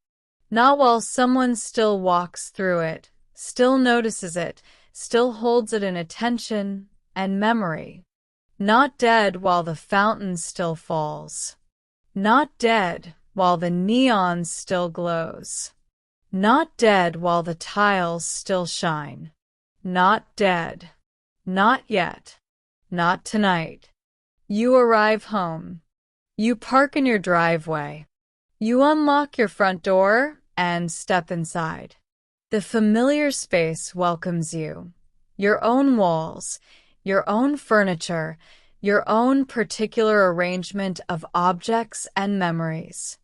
Not while someone still walks through it, still notices it, still holds it in attention and memory. Not dead while the fountain still falls. Not dead while the neon still glows. Not dead while the tiles still shine. Not dead. Not yet. Not tonight. You arrive home. You park in your driveway. You unlock your front door and step inside. The familiar space welcomes you. Your own walls, your own furniture, your own particular arrangement of objects and memories.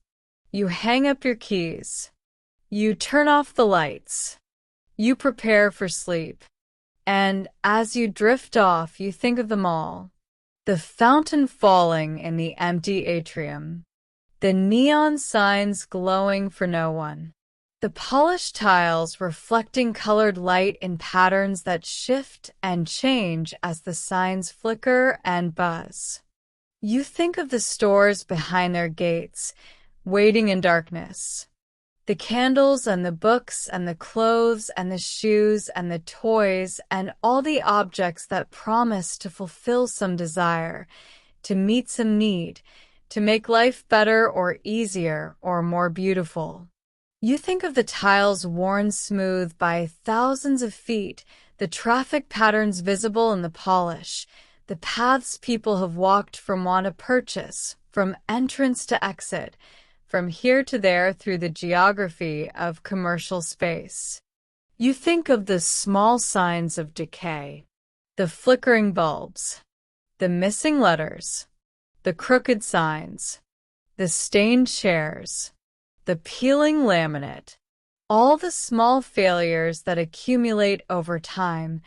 You hang up your keys. You turn off the lights. You prepare for sleep. And as you drift off, you think of them all. The fountain falling in the empty atrium. The neon signs glowing for no one. The polished tiles reflecting colored light in patterns that shift and change as the signs flicker and buzz. You think of the stores behind their gates, waiting in darkness. The candles and the books and the clothes and the shoes and the toys and all the objects that promise to fulfill some desire, to meet some need, to make life better or easier or more beautiful. You think of the tiles worn smooth by thousands of feet, the traffic patterns visible in the polish, the paths people have walked from want to purchase, from entrance to exit, from here to there through the geography of commercial space. You think of the small signs of decay, the flickering bulbs, the missing letters, the crooked signs, the stained chairs, the peeling laminate, all the small failures that accumulate over time,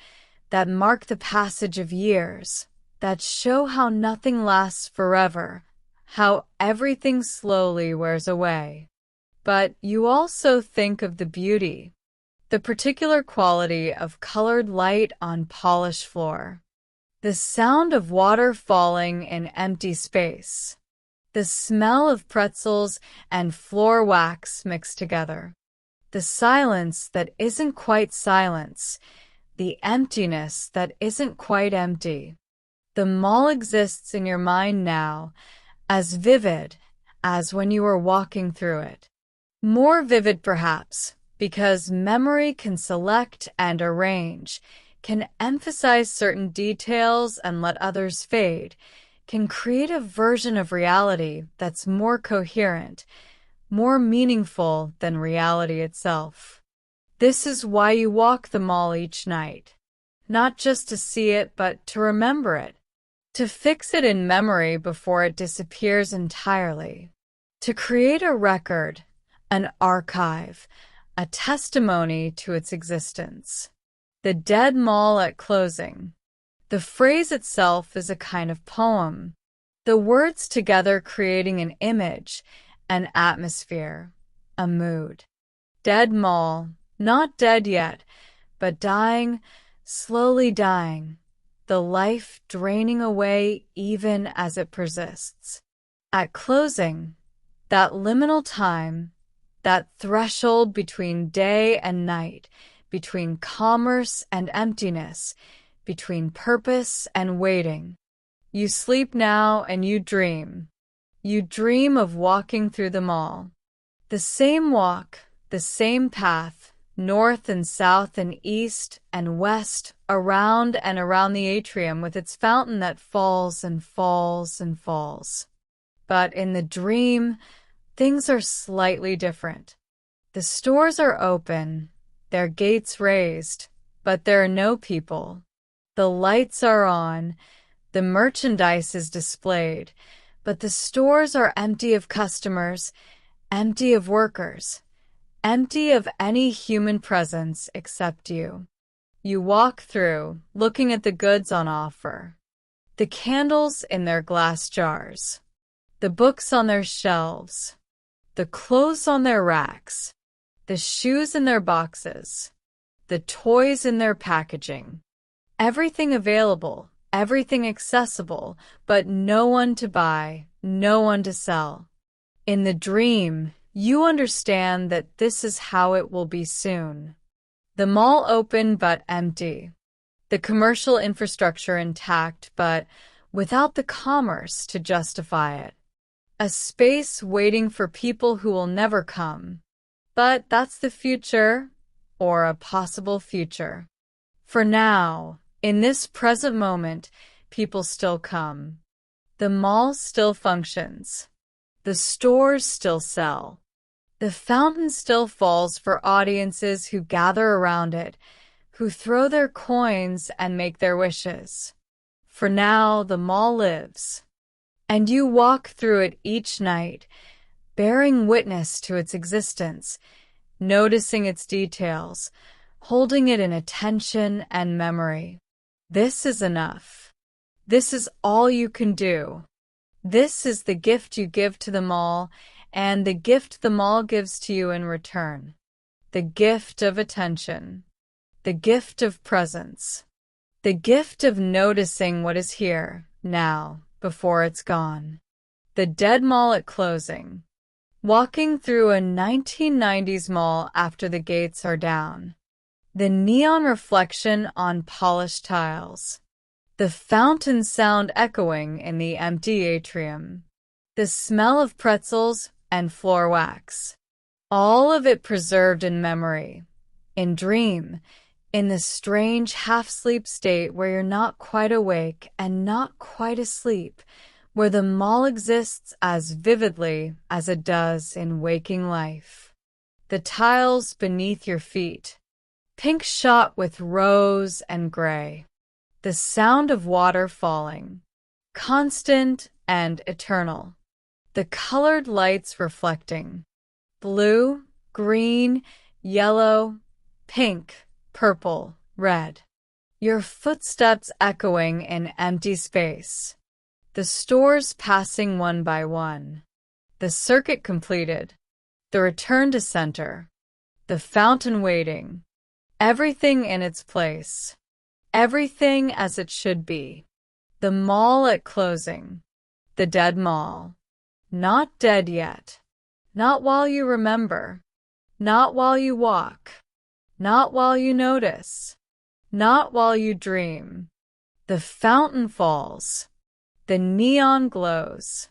that mark the passage of years, that show how nothing lasts forever, how everything slowly wears away. But you also think of the beauty, the particular quality of colored light on polished floor, the sound of water falling in empty space, the smell of pretzels and floor wax mixed together, the silence that isn't quite silence, the emptiness that isn't quite empty. The mall exists in your mind now, as vivid as when you were walking through it. More vivid perhaps, because memory can select and arrange, can emphasize certain details and let others fade, can create a version of reality that's more coherent, more meaningful than reality itself. This is why you walk the mall each night. Not just to see it, but to remember it. To fix it in memory before it disappears entirely. To create a record, an archive, a testimony to its existence. The dead mall at closing. The phrase itself is a kind of poem. The words together creating an image, an atmosphere, a mood. Dead mall, not dead yet, but dying, slowly dying. The life draining away even as it persists. At closing, that liminal time, that threshold between day and night, between commerce and emptiness, between purpose and waiting. You sleep now and you dream. You dream of walking through the mall. The same walk, the same path, north and south and east and west, around and around the atrium with its fountain that falls and falls and falls. But in the dream, things are slightly different. The stores are open, their gates raised, but there are no people. The lights are on, the merchandise is displayed, but the stores are empty of customers, empty of workers, empty of any human presence except you. You walk through, looking at the goods on offer. The candles in their glass jars. The books on their shelves. The clothes on their racks. The shoes in their boxes. The toys in their packaging. Everything available, everything accessible, but no one to buy, no one to sell. In the dream, you understand that this is how it will be soon. The mall open but empty. The commercial infrastructure intact but without the commerce to justify it. A space waiting for people who will never come. But that's the future, or a possible future. For now, in this present moment, people still come. The mall still functions. The stores still sell. The fountain still falls for audiences who gather around it, who throw their coins and make their wishes. For now, the mall lives. And you walk through it each night, bearing witness to its existence, noticing its details, holding it in attention and memory. This is enough. This is all you can do. This is the gift you give to the mall, and the gift the mall gives to you in return. The gift of attention. The gift of presence. The gift of noticing what is here, now, before it's gone. The dead mall at closing. Walking through a 1990s mall after the gates are down. The neon reflection on polished tiles. The fountain sound echoing in the empty atrium. The smell of pretzels and floor wax. All of it preserved in memory, in dream, in the strange half-sleep state where you're not quite awake and not quite asleep, where the mall exists as vividly as it does in waking life. The tiles beneath your feet, pink shot with rose and gray. The sound of water falling, constant and eternal. The colored lights reflecting, blue, green, yellow, pink, purple, red. Your footsteps echoing in empty space. The stores passing one by one. The circuit completed. The return to center. The fountain waiting. Everything in its place. Everything as it should be. The mall at closing. The dead mall. Not dead yet. Not while you remember. Not while you walk. Not while you notice. Not while you dream. The fountain falls. The neon glows.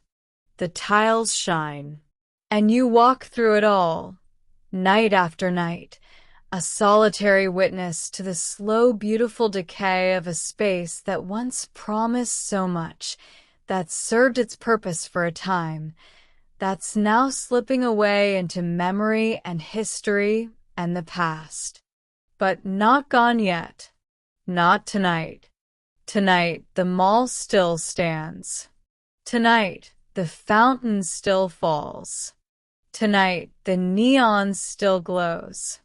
The tiles shine. And you walk through it all, night after night, a solitary witness to the slow, beautiful decay of a space that once promised so much, that served its purpose for a time, that's now slipping away into memory and history and the past. But not gone yet. Not tonight. Tonight, the mall still stands. Tonight, the fountain still falls. Tonight, the neon still glows.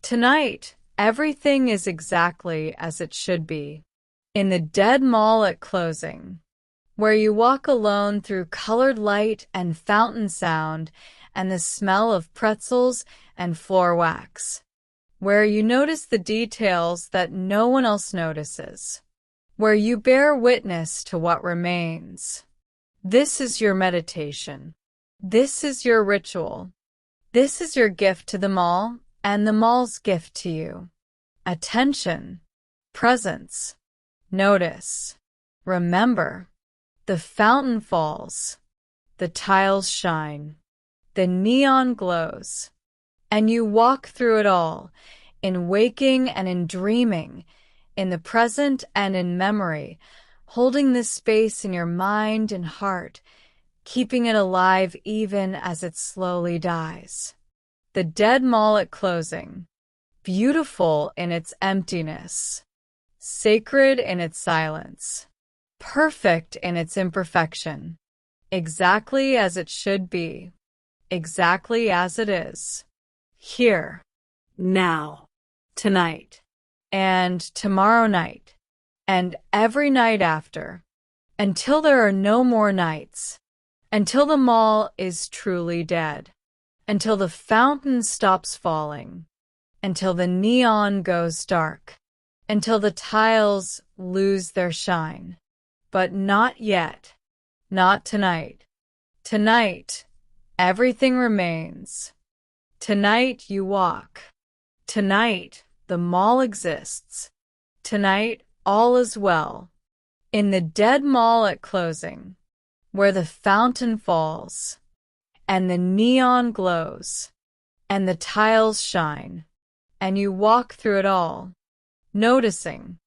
Tonight, everything is exactly as it should be. In the dead mall at closing, where you walk alone through colored light and fountain sound and the smell of pretzels and floor wax, where you notice the details that no one else notices, where you bear witness to what remains. This is your meditation. This is your ritual. This is your gift to the mall and the mall's gift to you. Attention, presence, notice, remember. The fountain falls, the tiles shine, the neon glows, and you walk through it all, in waking and in dreaming, in the present and in memory, holding this space in your mind and heart, keeping it alive even as it slowly dies. The dead mall at closing, beautiful in its emptiness, sacred in its silence, perfect in its imperfection, exactly as it should be, exactly as it is, here, now, tonight, and tomorrow night, and every night after, until there are no more nights, until the mall is truly dead, until the fountain stops falling, until the neon goes dark, until the tiles lose their shine. But not yet, not tonight. Tonight, everything remains. Tonight you walk. Tonight, the mall exists. Tonight, all is well. In the dead mall at closing, where the fountain falls, and the neon glows, and the tiles shine, and you walk through it all, noticing,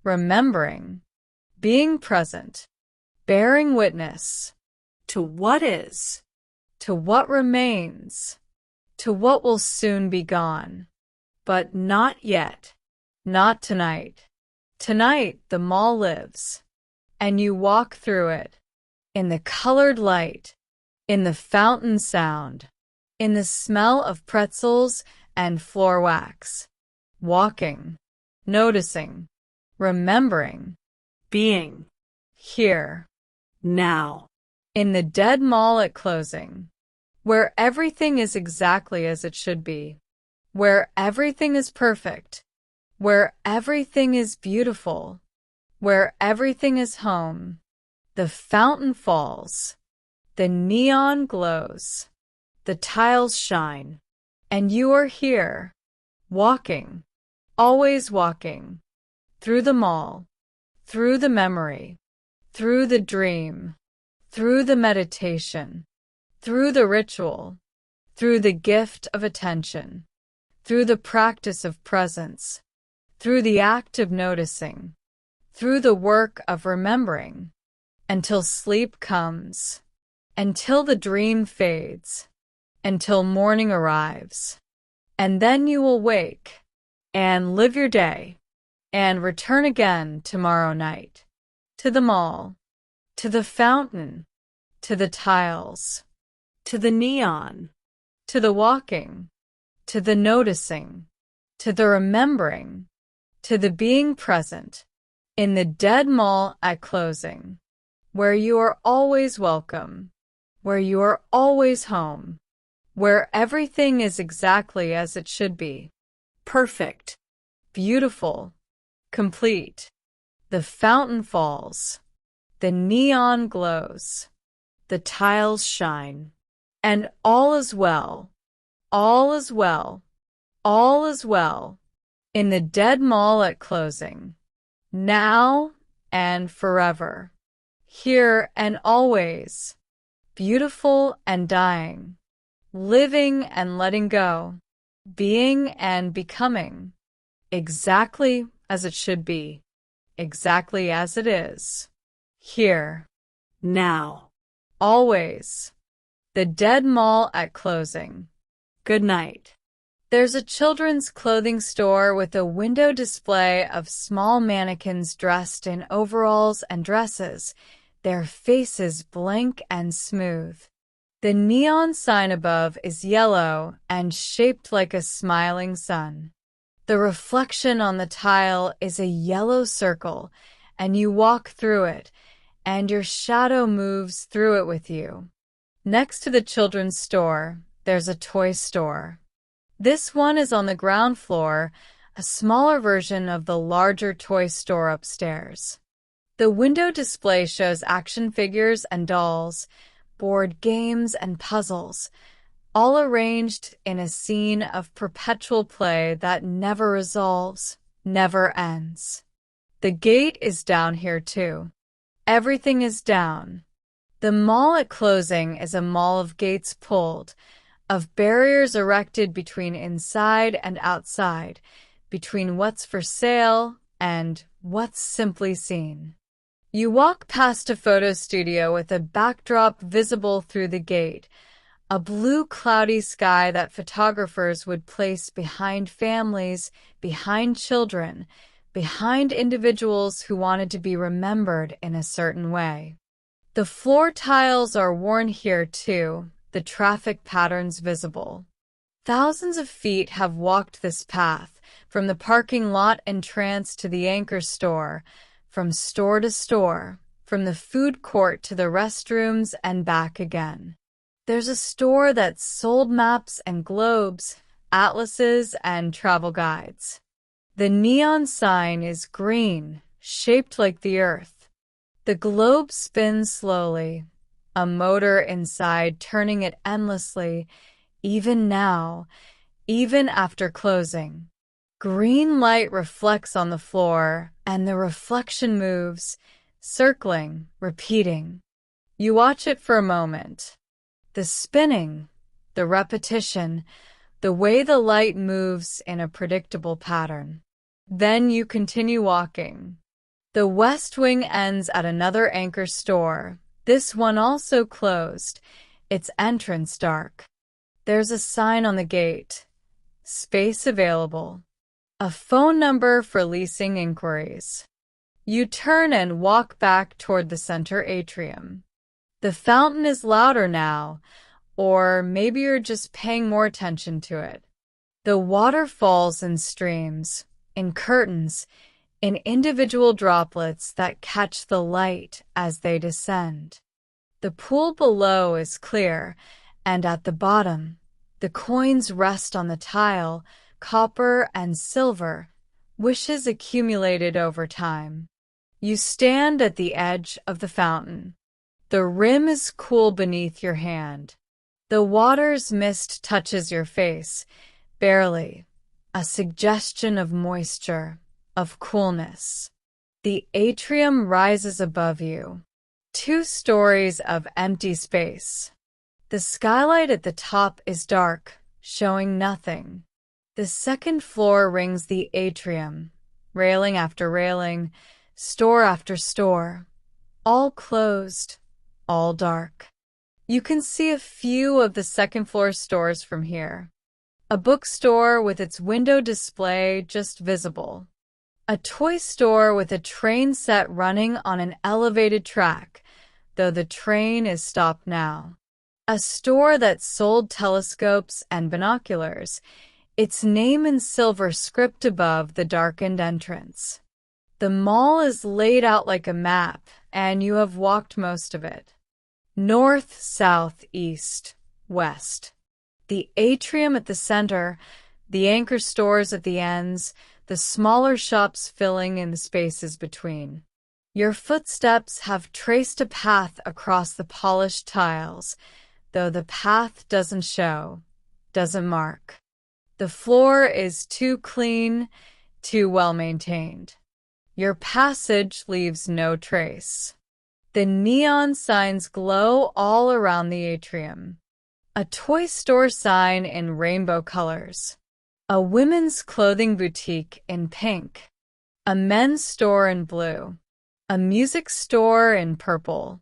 remembering, being present, bearing witness to what is, to what remains, to what will soon be gone. But not yet, not tonight. Tonight the mall lives, and you walk through it, in the colored light, in the fountain sound, in the smell of pretzels and floor wax, walking, noticing, remembering, being, here, now, in the dead mall at closing, where everything is exactly as it should be, where everything is perfect, where everything is beautiful, where everything is home. The fountain falls, the neon glows, the tiles shine, and you are here, walking, always walking, through the mall, through the memory, through the dream, through the meditation, through the ritual, through the gift of attention, through the practice of presence, through the act of noticing, through the work of remembering, until sleep comes, until the dream fades, until morning arrives. And then you will wake and live your day and return again tomorrow night, to the mall, to the fountain, to the tiles, to the neon, to the walking, to the noticing, to the remembering, to the being present, in the dead mall at closing, where you are always welcome, where you are always home, where everything is exactly as it should be, perfect, beautiful, complete. The fountain falls, the neon glows, the tiles shine, and all is well, all is well, all is well, in the dead mall at closing, now and forever, here and always, beautiful and dying, living and letting go, being and becoming, exactly as it should be, exactly as it is, here, Now. Always. The dead mall at closing. Good night. There's a children's clothing store with a window display of small mannequins dressed in overalls and dresses, their faces blank and smooth. The neon sign above is yellow and shaped like a smiling sun. The reflection on the tile is a yellow circle, and you walk through it, and your shadow moves through it with you. Next to the children's store, there's a toy store. This one is on the ground floor, a smaller version of the larger toy store upstairs. The window display shows action figures and dolls, board games and puzzles, all arranged in a scene of perpetual play that never resolves, never ends. The gate is down here too. Everything is down. The mall at closing is a mall of gates pulled, of barriers erected between inside and outside, between what's for sale and what's simply seen. You walk past a photo studio with a backdrop visible through the gate, a blue cloudy sky that photographers would place behind families, behind children, behind individuals who wanted to be remembered in a certain way. The floor tiles are worn here too, the traffic patterns visible. Thousands of feet have walked this path, from the parking lot entrance to the anchor store, from store to store, from the food court to the restrooms and back again. There's a store that sold maps and globes, atlases and travel guides. The neon sign is green, shaped like the earth. The globe spins slowly, a motor inside turning it endlessly, even now, even after closing. Green light reflects on the floor, and the reflection moves, circling, repeating. You watch it for a moment. The spinning, the repetition, the way the light moves in a predictable pattern. Then you continue walking. The west wing ends at another anchor store, this one also closed, its entrance dark. There's a sign on the gate. Space available. A phone number for leasing inquiries. You turn and walk back toward the center atrium. The fountain is louder now, or maybe you're just paying more attention to it. The water falls in streams, in curtains, in individual droplets that catch the light as they descend. The pool below is clear, and at the bottom, the coins rest on the tile, copper and silver, wishes accumulated over time. You stand at the edge of the fountain. The rim is cool beneath your hand. The water's mist touches your face, barely, a suggestion of moisture, of coolness. The atrium rises above you. 2 stories of empty space. The skylight at the top is dark, showing nothing. The second floor rings the atrium, railing after railing, store after store, all closed, all dark. You can see a few of the second floor stores from here. A bookstore with its window display just visible. A toy store with a train set running on an elevated track, though the train is stopped now. A store that sold telescopes and binoculars, its name in silver script above the darkened entrance. The mall is laid out like a map, and you have walked most of it. North, south, east, west. The atrium at the center, the anchor stores at the ends, the smaller shops filling in the spaces between. Your footsteps have traced a path across the polished tiles, though the path doesn't show, doesn't mark. The floor is too clean, too well maintained. Your passage leaves no trace. The neon signs glow all around the atrium. A toy store sign in rainbow colors. A women's clothing boutique in pink. A men's store in blue. A music store in purple.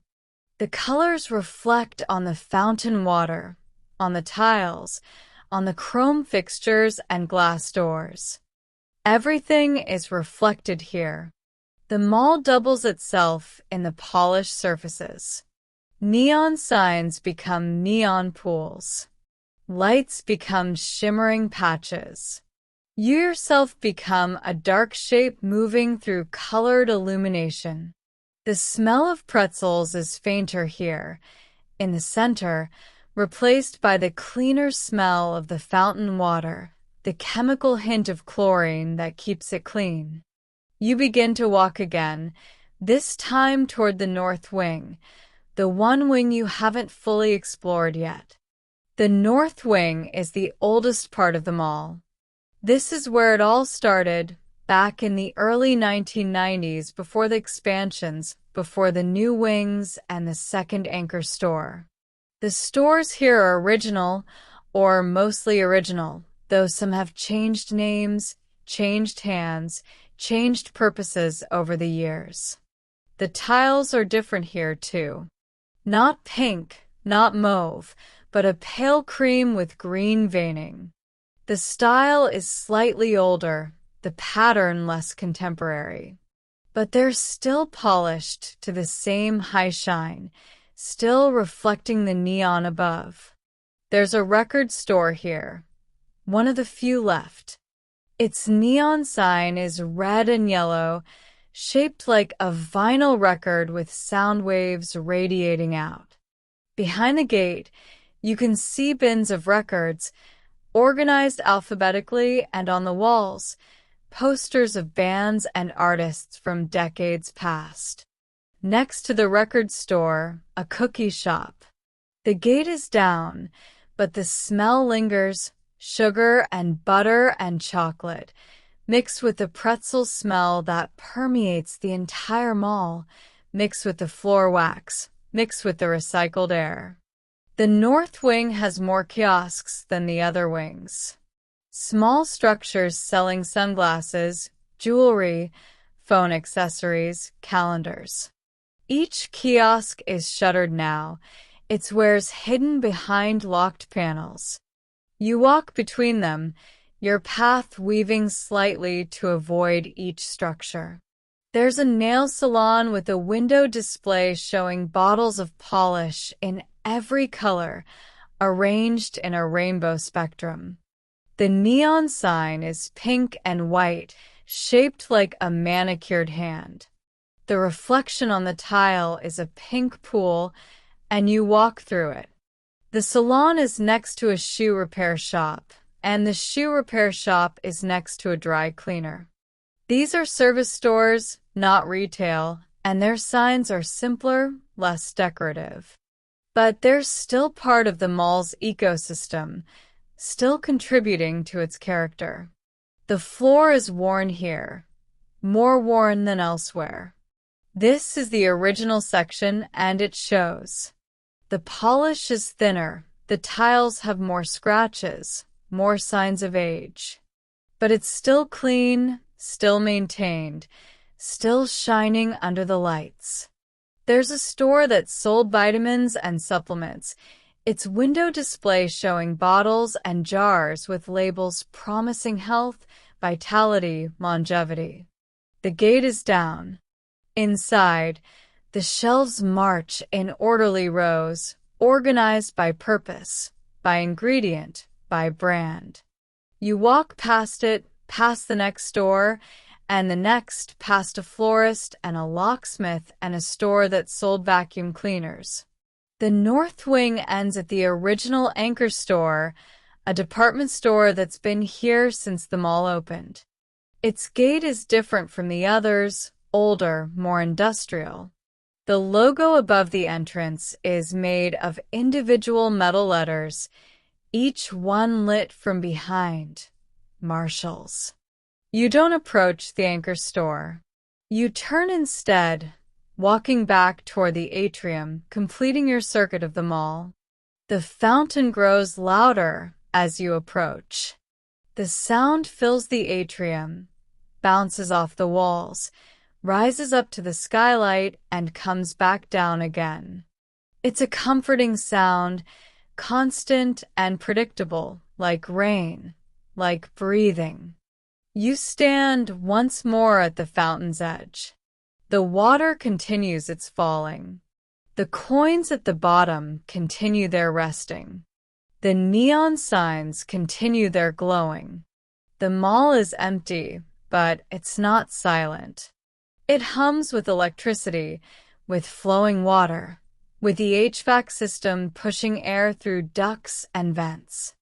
The colors reflect on the fountain water, on the tiles, on the chrome fixtures and glass doors. Everything is reflected here. The mall doubles itself in the polished surfaces. Neon signs become neon pools. Lights become shimmering patches. You yourself become a dark shape moving through colored illumination. The smell of pretzels is fainter here, in the center, replaced by the cleaner smell of the fountain water, the chemical hint of chlorine that keeps it clean. You begin to walk again, this time toward the north wing, the one wing you haven't fully explored yet. The north wing is the oldest part of the mall. This is where it all started, back in the early 1990s, before the expansions, before the new wings and the second anchor store. The stores here are original, or mostly original, though some have changed names, changed hands, changed purposes over the years. The tiles are different here too. Not pink, not mauve, but a pale cream with green veining. The style is slightly older, the pattern less contemporary. But they're still polished to the same high shine, still reflecting the neon above. There's a record store here, one of the few left. Its neon sign is red and yellow, shaped like a vinyl record with sound waves radiating out. Behind the gate, you can see bins of records, organized alphabetically, and on the walls, posters of bands and artists from decades past. Next to the record store, a cookie shop. The gate is down, but the smell lingers, sugar and butter and chocolate, mixed with the pretzel smell that permeates the entire mall, mixed with the floor wax, mixed with the recycled air. The north wing has more kiosks than the other wings. Small structures selling sunglasses, jewelry, phone accessories, calendars. Each kiosk is shuttered now, its wares hidden behind locked panels. You walk between them, your path weaving slightly to avoid each structure. There's a nail salon with a window display showing bottles of polish in every color, arranged in a rainbow spectrum. The neon sign is pink and white, shaped like a manicured hand. The reflection on the tile is a pink pool, and you walk through it. The salon is next to a shoe repair shop, and the shoe repair shop is next to a dry cleaner. These are service stores, not retail, and their signs are simpler, less decorative. But they're still part of the mall's ecosystem, still contributing to its character. The floor is worn here, more worn than elsewhere. This is the original section, and it shows. The polish is thinner, the tiles have more scratches, more signs of age. But it's still clean, still maintained, still shining under the lights. There's a store that sold vitamins and supplements, its window display showing bottles and jars with labels promising health, vitality, longevity. The gate is down. Inside, the shelves march in orderly rows, organized by purpose, by ingredient, by brand. You walk past it, past the next store, and the next past a florist and a locksmith and a store that sold vacuum cleaners. The north wing ends at the original anchor store, a department store that's been here since the mall opened. Its gate is different from the others, older, more industrial. The logo above the entrance is made of individual metal letters, each one lit from behind. Marshalls. You don't approach the anchor store. You turn instead, walking back toward the atrium, completing your circuit of the mall. The fountain grows louder as you approach. The sound fills the atrium, bounces off the walls, rises up to the skylight, and comes back down again. It's a comforting sound, constant and predictable, like rain, like breathing. You stand once more at the fountain's edge. The water continues its falling. The coins at the bottom continue their resting. The neon signs continue their glowing. The mall is empty, but it's not silent. It hums with electricity, with flowing water, with the HVAC system pushing air through ducts and vents.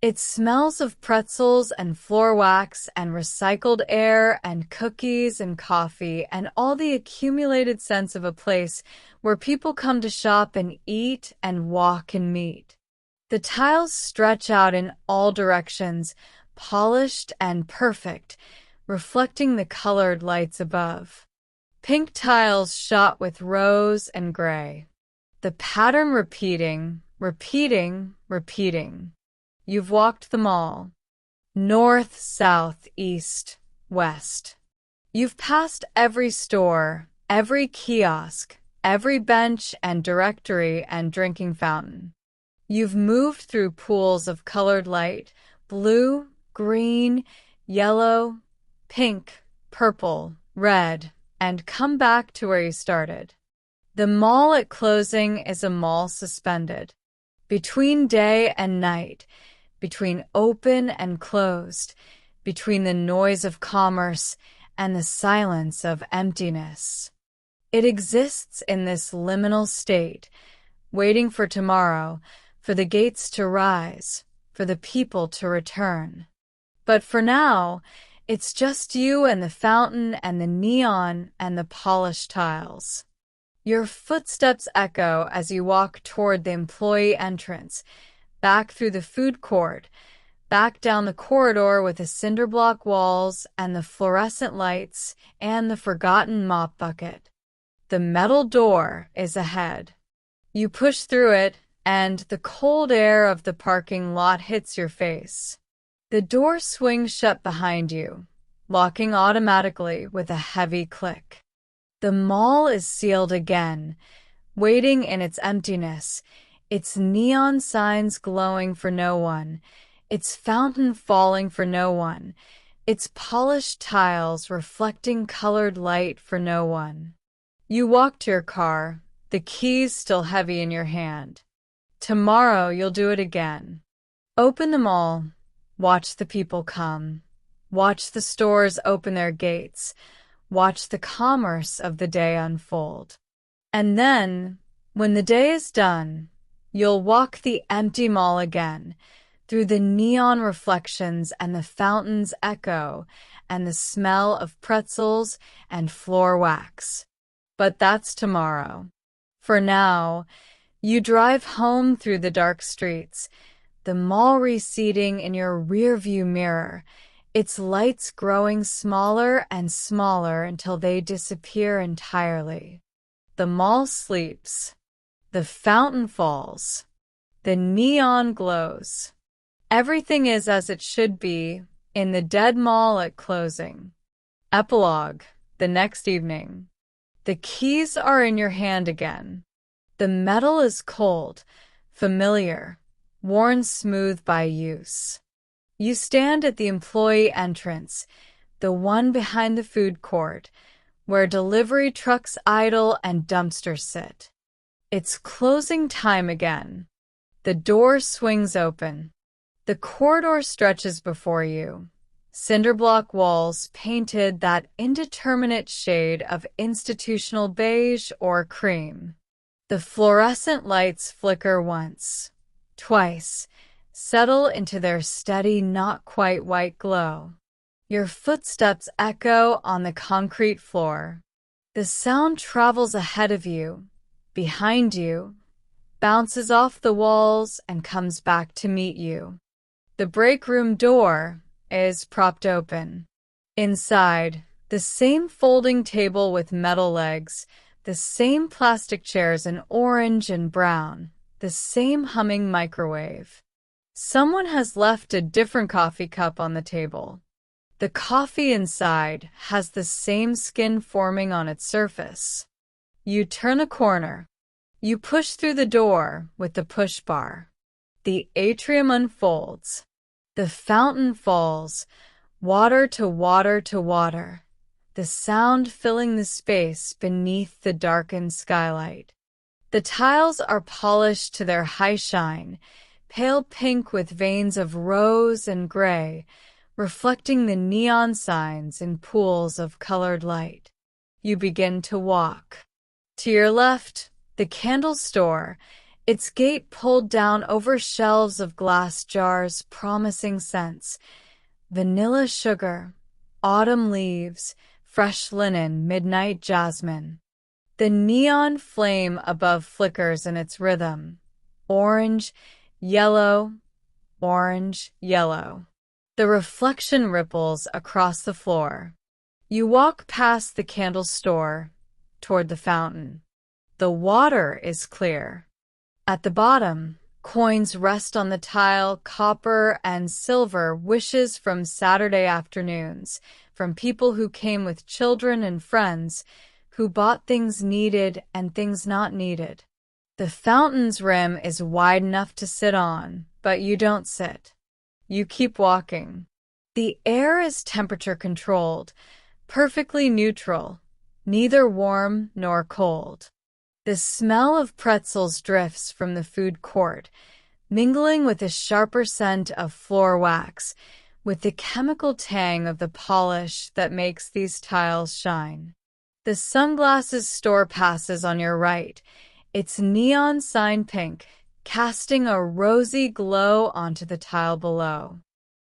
It smells of pretzels and floor wax and recycled air and cookies and coffee and all the accumulated scents of a place where people come to shop and eat and walk and meet. The tiles stretch out in all directions, polished and perfect, reflecting the colored lights above. Pink tiles shot with rose and gray. The pattern repeating, repeating, repeating. You've walked them all. North, south, east, west. You've passed every store, every kiosk, every bench and directory and drinking fountain. You've moved through pools of colored light, blue, green, yellow, pink, purple, red, and come back to where you started. The mall at closing is a mall suspended. Between day and night, between open and closed, between the noise of commerce and the silence of emptiness. It exists in this liminal state, waiting for tomorrow, for the gates to rise, for the people to return. But for now, it's just you and the fountain and the neon and the polished tiles. Your footsteps echo as you walk toward the employee entrance, back through the food court, back down the corridor with the cinder block walls and the fluorescent lights and the forgotten mop bucket. The metal door is ahead. You push through it, and the cold air of the parking lot hits your face. The door swings shut behind you, locking automatically with a heavy click. The mall is sealed again, waiting in its emptiness, its neon signs glowing for no one, its fountain falling for no one, its polished tiles reflecting colored light for no one. You walk to your car, the keys still heavy in your hand. Tomorrow you'll do it again. Open them all. Watch the people come. Watch the stores open their gates. Watch the commerce of the day unfold. And then, when the day is done, you'll walk the empty mall again, through the neon reflections and the fountain's echo and the smell of pretzels and floor wax. But that's tomorrow. For now, you drive home through the dark streets, the mall receding in your rearview mirror, its lights growing smaller and smaller until they disappear entirely. The mall sleeps. The fountain falls. The neon glows. Everything is as it should be in the dead mall at closing. Epilogue, the next evening. The keys are in your hand again. The metal is cold, familiar, worn smooth by use. You stand at the employee entrance, the one behind the food court, where delivery trucks idle and dumpsters sit. It's closing time again. The door swings open. The corridor stretches before you. Cinder block walls painted that indeterminate shade of institutional beige or cream. The fluorescent lights flicker once, twice, settle into their steady, not quite white glow. Your footsteps echo on the concrete floor. The sound travels ahead of you, behind you, bounces off the walls and comes back to meet you. The break room door is propped open. Inside, the same folding table with metal legs, the same plastic chairs in orange and brown, the same humming microwave. Someone has left a different coffee cup on the table. The coffee inside has the same skin forming on its surface. You turn a corner. You push through the door with the push bar. The atrium unfolds. The fountain falls, water to water to water, the sound filling the space beneath the darkened skylight. The tiles are polished to their high shine, pale pink with veins of rose and gray, reflecting the neon signs in pools of colored light. You begin to walk. To your left, the candle store, its gate pulled down over shelves of glass jars promising scents. Vanilla sugar, autumn leaves, fresh linen, midnight jasmine. The neon flame above flickers in its rhythm. Orange, yellow, orange, yellow. The reflection ripples across the floor. You walk past the candle store, toward the fountain. The water is clear. At the bottom, coins rest on the tile, copper and silver wishes from Saturday afternoons, from people who came with children and friends, who bought things needed and things not needed. The fountain's rim is wide enough to sit on, but you don't sit. You keep walking. The air is temperature controlled, perfectly neutral, neither warm nor cold. The smell of pretzels drifts from the food court, mingling with a sharper scent of floor wax, with the chemical tang of the polish that makes these tiles shine. The sunglasses store passes on your right, its neon sign pink, casting a rosy glow onto the tile below.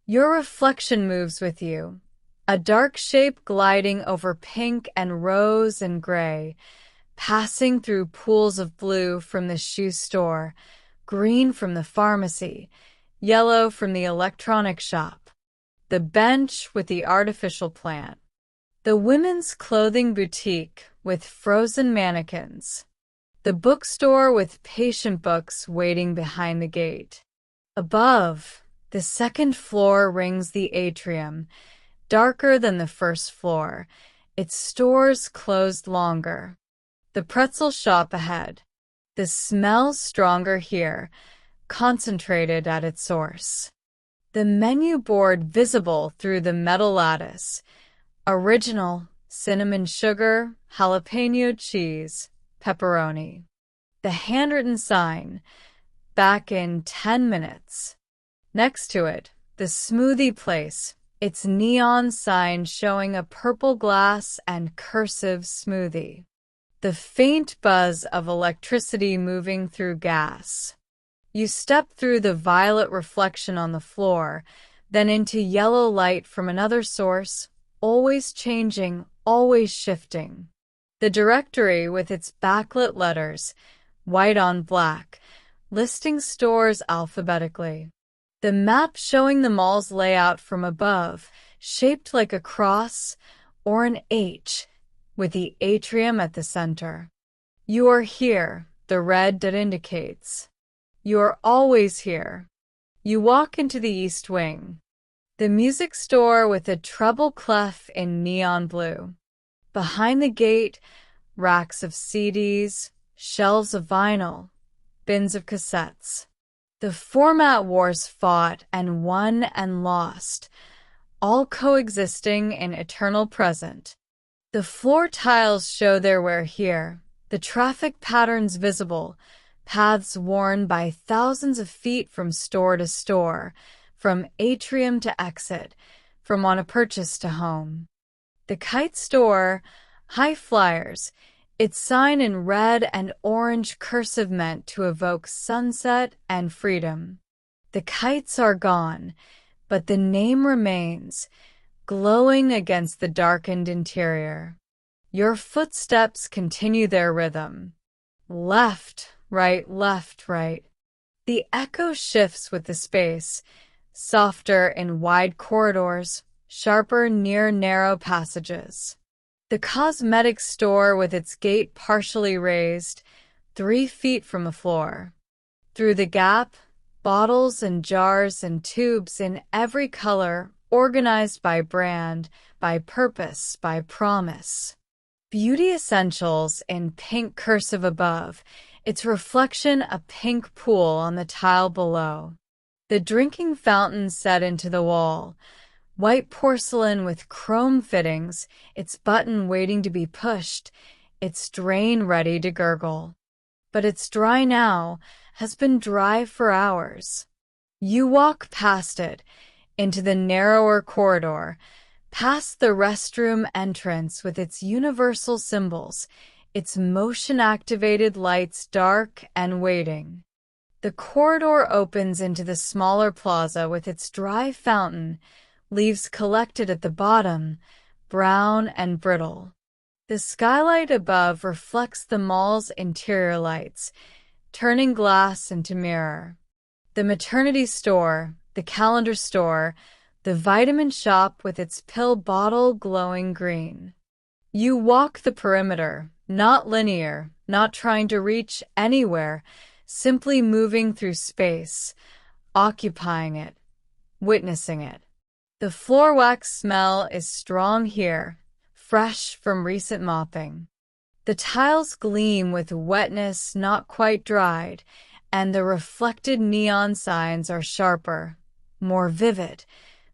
Your reflection moves with you, a dark shape gliding over pink and rose and gray, passing through pools of blue from the shoe store, green from the pharmacy, yellow from the electronic shop, the bench with the artificial plant, the women's clothing boutique with frozen mannequins, the bookstore with patient books waiting behind the gate. Above, the second floor rings the atrium, darker than the first floor, its stores closed longer. The pretzel shop ahead. The smell stronger here, concentrated at its source. The menu board visible through the metal lattice. Original, cinnamon sugar, jalapeno cheese, pepperoni. The handwritten sign, back in 10 minutes. Next to it, the smoothie place, its neon sign showing a purple glass and cursive smoothie. The faint buzz of electricity moving through gas. You step through the violet reflection on the floor, then into yellow light from another source, always changing, always shifting. The directory with its backlit letters, white on black, listing stores alphabetically. The map showing the mall's layout from above, shaped like a cross or an H, with the atrium at the center. You are here, the red that indicates. You are always here. You walk into the east wing. The music store with a treble clef in neon blue. Behind the gate, racks of CDs, shelves of vinyl, bins of cassettes. The format wars fought and won and lost, all coexisting in eternal present. The floor tiles show their wear here, the traffic patterns visible, paths worn by thousands of feet from store to store, from atrium to exit, from on a purchase to home. The kite store, high flyers, its sign in red and orange cursive meant to evoke sunset and freedom. The kites are gone, but the name remains, glowing against the darkened interior. Your footsteps continue their rhythm. Left, right. The echo shifts with the space, softer in wide corridors, sharper near narrow passages. The cosmetic store with its gate partially raised, 3 feet from the floor. Through the gap, bottles and jars and tubes in every color, organized by brand, by purpose, by promise. Beauty essentials in pink cursive above, its reflection a pink pool on the tile below. The drinking fountain set into the wall, white porcelain with chrome fittings, its button waiting to be pushed, its drain ready to gurgle. But it's dry now, has been dry for hours. You walk past it, into the narrower corridor, past the restroom entrance with its universal symbols, its motion-activated lights dark and waiting. The corridor opens into the smaller plaza with its dry fountain, leaves collected at the bottom, brown and brittle. The skylight above reflects the mall's interior lights, turning glass into mirror. The maternity store, the calendar store, the vitamin shop with its pill bottle glowing green. You walk the perimeter, not linear, not trying to reach anywhere, simply moving through space, occupying it, witnessing it. The floor wax smell is strong here, fresh from recent mopping. The tiles gleam with wetness not quite dried, and the reflected neon signs are sharper, more vivid,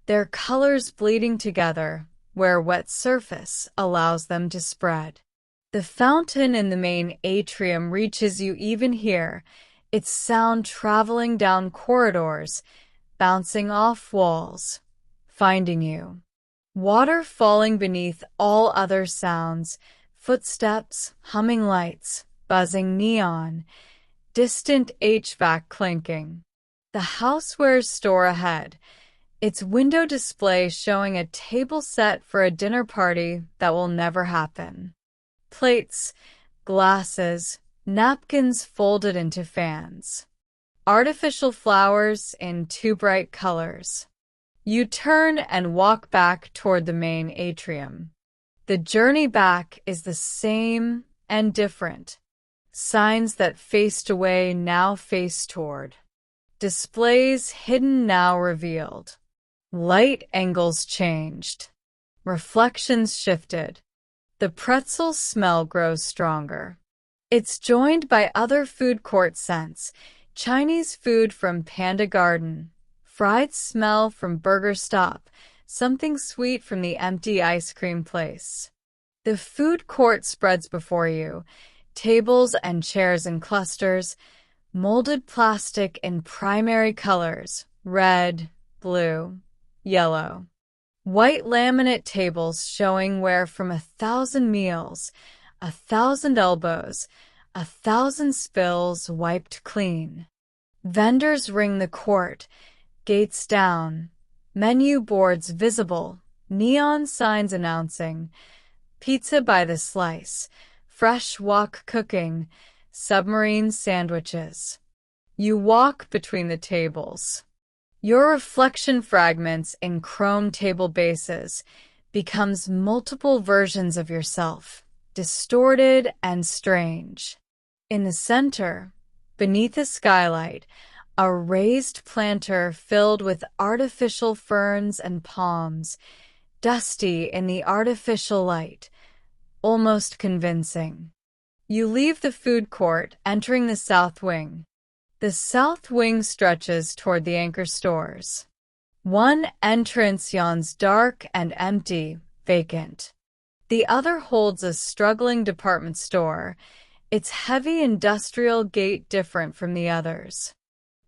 their colors bleeding together where wet surface allows them to spread. The fountain in the main atrium reaches you even here, its sound traveling down corridors, bouncing off walls, finding you. Water falling beneath all other sounds, footsteps, humming lights, buzzing neon, distant HVAC clinking. The housewares store ahead, its window display showing a table set for a dinner party that will never happen. Plates, glasses, napkins folded into fans. Artificial flowers in two bright colors. You turn and walk back toward the main atrium. The journey back is the same and different. Signs that faced away now face toward. Displays hidden now revealed. Light angles changed. Reflections shifted. The pretzel smell grows stronger. It's joined by other food court scents, Chinese food from Panda Garden, fried smell from Burger Stop, something sweet from the empty ice cream place. The food court spreads before you, tables and chairs in clusters, molded plastic in primary colors, red, blue, yellow. White laminate tables showing where from 1,000 meals, 1,000 elbows, 1,000 spills wiped clean. Vendors ring the court, gates down, menu boards visible, neon signs announcing, pizza by the slice, fresh wok cooking, submarine sandwiches. You walk between the tables. Your reflection fragments in chrome table bases becomes multiple versions of yourself, distorted and strange. In the center, beneath a skylight, a raised planter filled with artificial ferns and palms, dusty in the artificial light, almost convincing. You leave the food court, entering the south wing. The south wing stretches toward the anchor stores. One entrance yawns dark and empty, vacant. The other holds a struggling department store, its heavy industrial gate different from the others.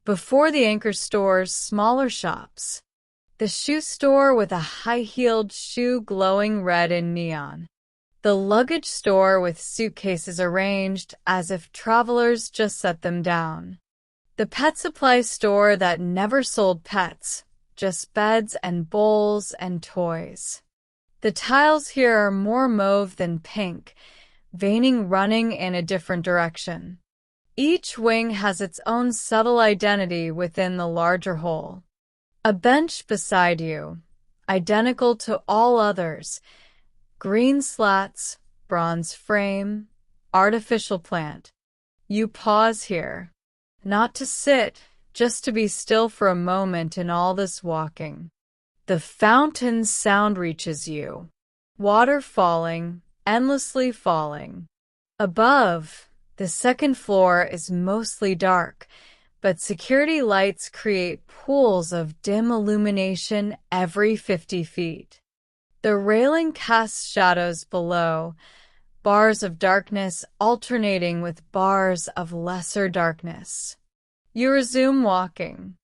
Before the anchor stores, smaller shops. The shoe store with a high-heeled shoe glowing red in neon. The luggage store with suitcases arranged as if travelers just set them down. The pet supply store that never sold pets, just beds and bowls and toys. The tiles here are more mauve than pink, veining running in a different direction. Each wing has its own subtle identity within the larger whole. A bench beside you, identical to all others, green slats, bronze frame, artificial plant. You pause here. Not to sit, just to be still for a moment in all this walking. The fountain's sound reaches you. Water falling, endlessly falling. Above, The second floor is mostly dark, but security lights create pools of dim illumination every 50 feet. The railing casts shadows below, bars of darkness alternating with bars of lesser darkness. You resume walking.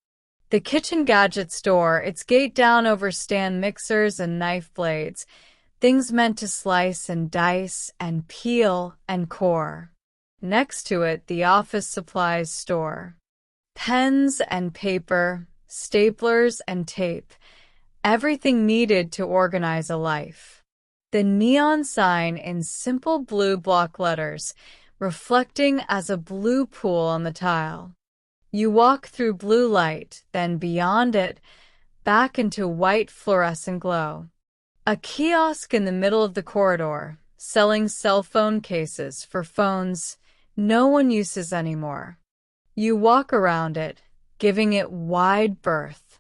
The kitchen gadget store, its gate down over stand mixers and knife blades, things meant to slice and dice and peel and core. Next to it, the office supplies store. Pens and paper, staplers and tape, everything needed to organize a life. The neon sign in simple blue block letters, reflecting as a blue pool on the tile. You walk through blue light, then beyond it, back into white fluorescent glow. A kiosk in the middle of the corridor, selling cell phone cases for phones no one uses anymore. You walk around it, giving it wide berth.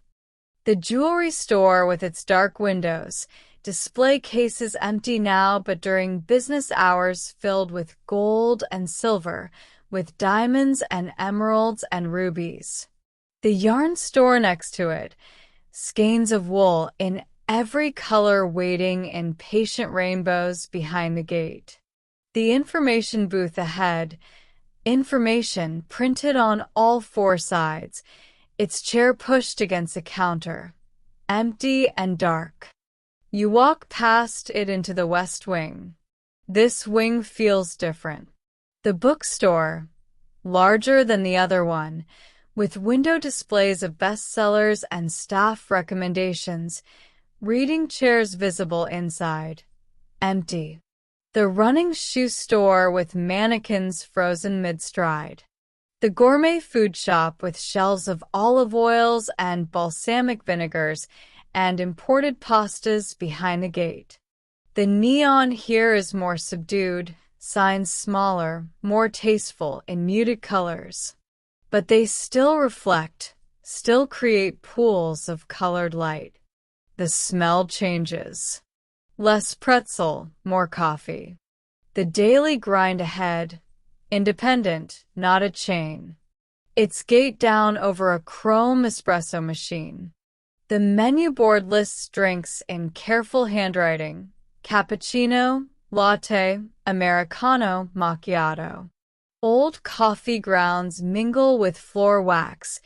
The jewelry store with its dark windows, display cases empty now but during business hours filled with gold and silver, with diamonds and emeralds and rubies. The yarn store next to it, skeins of wool in every color waiting in patient rainbows behind the gate. The information booth ahead, information printed on all four sides, its chair pushed against a counter, empty and dark. You walk past it into the west wing. This wing feels different. The bookstore, larger than the other one, with window displays of bestsellers and staff recommendations, reading chairs visible inside, empty. The running shoe store with mannequins frozen mid-stride. The gourmet food shop with shelves of olive oils and balsamic vinegars and imported pastas behind the gate. The neon here is more subdued, signs smaller, more tasteful in muted colors. But they still reflect, still create pools of colored light. The smell changes. Less pretzel, more coffee. The daily grind ahead, independent, not a chain. Its gate down over a chrome espresso machine. The menu board lists drinks in careful handwriting: cappuccino, latte, americano, macchiato. Old coffee grounds mingle with floor wax,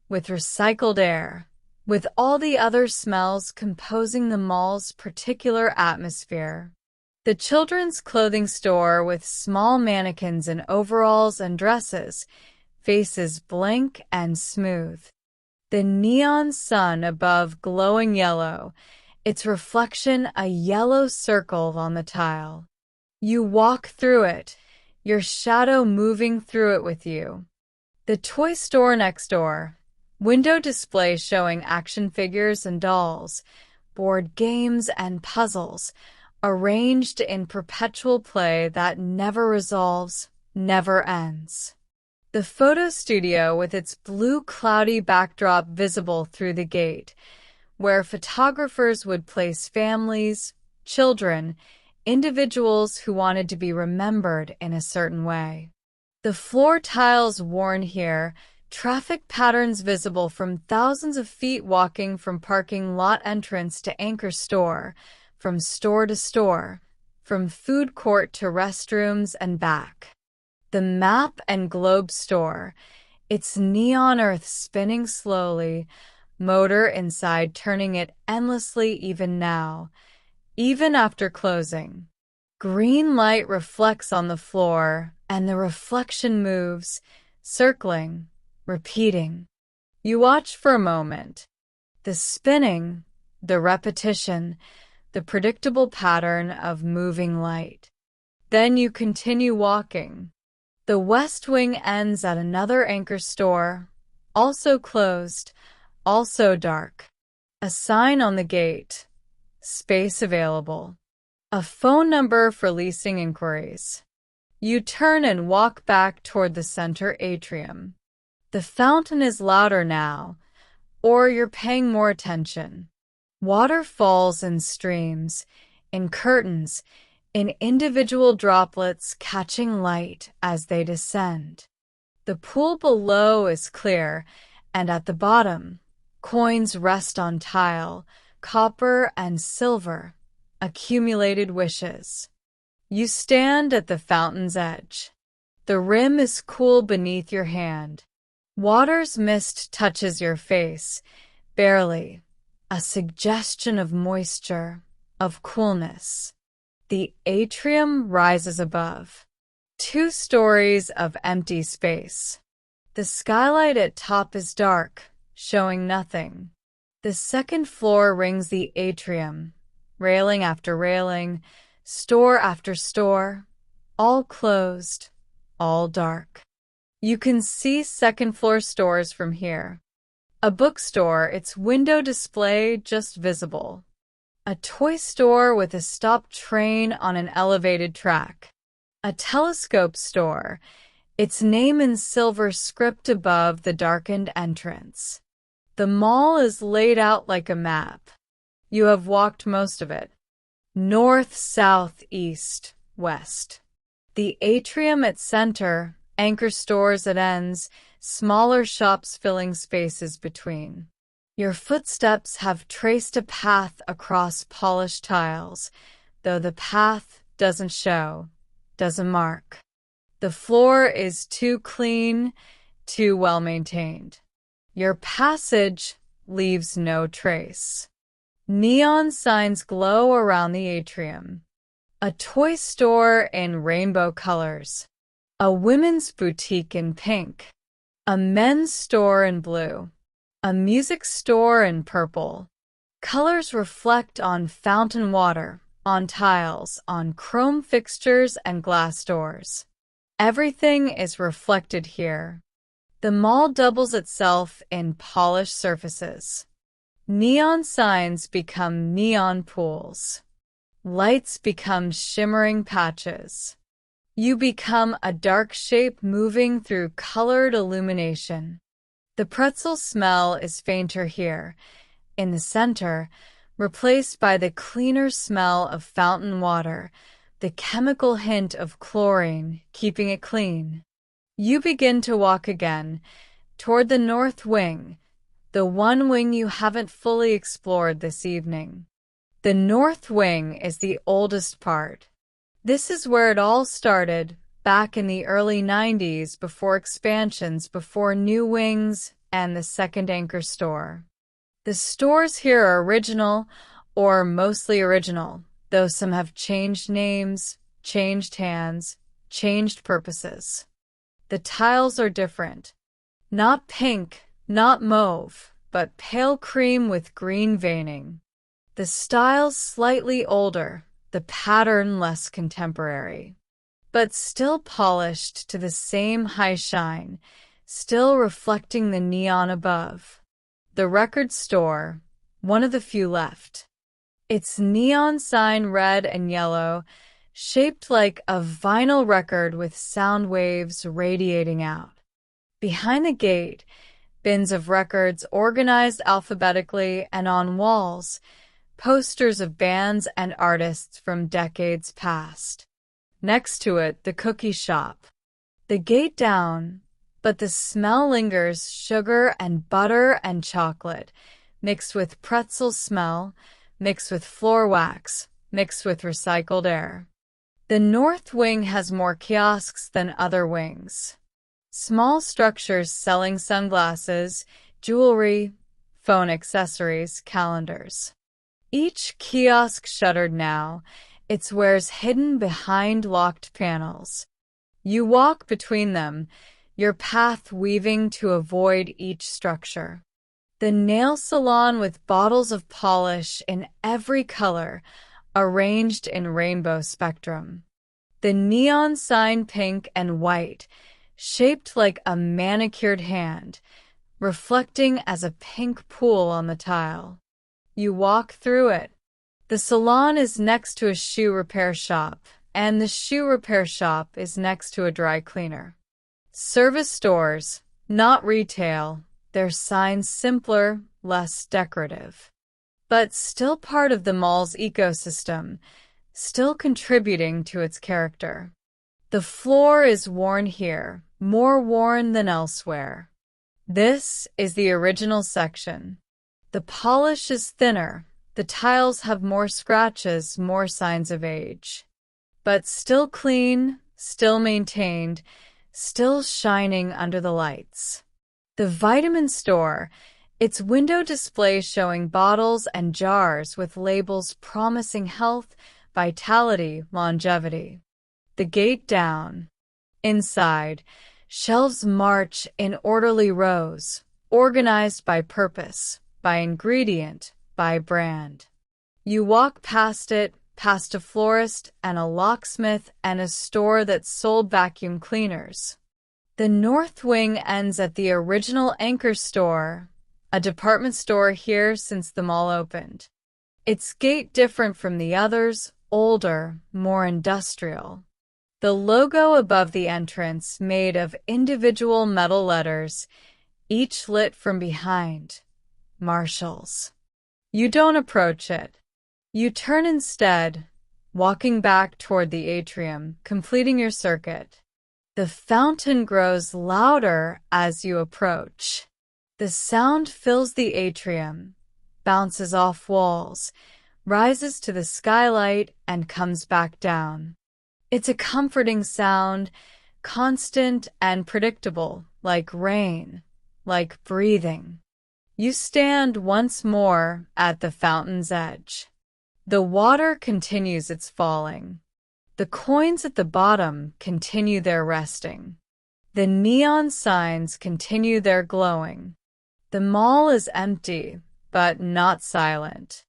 with recycled air, with all the other smells composing the mall's particular atmosphere. The children's clothing store with small mannequins in overalls and dresses, faces blank and smooth. The neon sun above glowing yellow, its reflection a yellow circle on the tile. You walk through it, your shadow moving through it with you. The toy store next door, window display showing action figures and dolls, board games and puzzles, arranged in perpetual play that never resolves, never ends. The photo studio with its blue cloudy backdrop visible through the gate, where photographers would place families, children, individuals who wanted to be remembered in a certain way. The floor tiles worn here, traffic patterns visible from thousands of feet walking from parking lot entrance to anchor store, from store to store, from food court to restrooms and back. The map and globe store, its neon earth spinning slowly, motor inside turning it endlessly even now, even after closing. Green light reflects on the floor, and the reflection moves, circling, repeating. You watch for a moment. The spinning, the repetition, the predictable pattern of moving light. Then you continue walking. The west wing ends at another anchor store, also closed, also dark. A sign on the gate. Space available. A phone number for leasing inquiries. You turn and walk back toward the center atrium. The fountain is louder now, or you're paying more attention. Water falls in streams, in curtains, in individual droplets catching light as they descend. The pool below is clear, and at the bottom, coins rest on tile, copper and silver, accumulated wishes. You stand at the fountain's edge. The rim is cool beneath your hand. Water's mist touches your face, barely, a suggestion of moisture, of coolness. The atrium rises above. 2 stories of empty space. The skylight at top is dark, showing nothing. The second floor rings the atrium, railing after railing, store after store, all closed, all dark. You can see second-floor stores from here. A bookstore, its window display just visible. A toy store with a stopped train on an elevated track. A telescope store, its name in silver script above the darkened entrance. The mall is laid out like a map. You have walked most of it. North, south, east, west. The atrium at center, anchor stores at ends, smaller shops filling spaces between. Your footsteps have traced a path across polished tiles, though the path doesn't show, doesn't mark. The floor is too clean, too well maintained. Your passage leaves no trace. Neon signs glow around the atrium. A toy store in rainbow colors. A women's boutique in pink. A men's store in blue. A music store in purple. Colors reflect on fountain water, on tiles, on chrome fixtures and glass doors. Everything is reflected here. The mall doubles itself in polished surfaces. Neon signs become neon pools. Lights become shimmering patches. You become a dark shape moving through colored illumination. The pretzel smell is fainter here, in the center, replaced by the cleaner smell of fountain water, the chemical hint of chlorine, keeping it clean. You begin to walk again, toward the north wing, the one wing you haven't fully explored this evening. The north wing is the oldest part. This is where it all started, back in the early 90s, before expansions, before new wings, and the second anchor store. The stores here are original, or mostly original, though some have changed names, changed hands, changed purposes. The tiles are different. Not pink, not mauve, but pale cream with green veining. The style's slightly older, the pattern less contemporary. But still polished to the same high shine, still reflecting the neon above. The record store, one of the few left. Its neon sign red and yellow, shaped like a vinyl record with sound waves radiating out. Behind the gate, bins of records organized alphabetically, and on walls, posters of bands and artists from decades past. Next to it, the cookie shop. The gate down, but the smell lingers, sugar and butter and chocolate, mixed with pretzel smell, mixed with floor wax, mixed with recycled air. The north wing has more kiosks than other wings. Small structures selling sunglasses, jewelry, phone accessories, calendars. Each kiosk shuttered now, its wares hidden behind locked panels. You walk between them, your path weaving to avoid each structure. The nail salon with bottles of polish in every color, arranged in rainbow spectrum. The neon sign pink and white, shaped like a manicured hand, reflecting as a pink pool on the tile. You walk through it. The salon is next to a shoe repair shop, and the shoe repair shop is next to a dry cleaner. Service stores, not retail, their signs simpler, less decorative. But still part of the mall's ecosystem, still contributing to its character. The floor is worn here, more worn than elsewhere. This is the original section. The polish is thinner, the tiles have more scratches, more signs of age. But still clean, still maintained, still shining under the lights. The vitamin store, its window display showing bottles and jars with labels promising health, vitality, longevity. The gate down. Inside, shelves march in orderly rows, organized by purpose, by ingredient, by brand. You walk past it, past a florist and a locksmith and a store that sold vacuum cleaners. The north wing ends at the original Anchor store, a department store here since the mall opened. Its gate different from the others, older, more industrial. The logo above the entrance made of individual metal letters, each lit from behind. Marshall's. You don't approach it. You turn instead, walking back toward the atrium, completing your circuit. The fountain grows louder as you approach. The sound fills the atrium, bounces off walls, rises to the skylight, and comes back down. It's a comforting sound, constant and predictable, like rain, like breathing. You stand once more at the fountain's edge. The water continues its falling. The coins at the bottom continue their resting. The neon signs continue their glowing. The mall is empty, but not silent.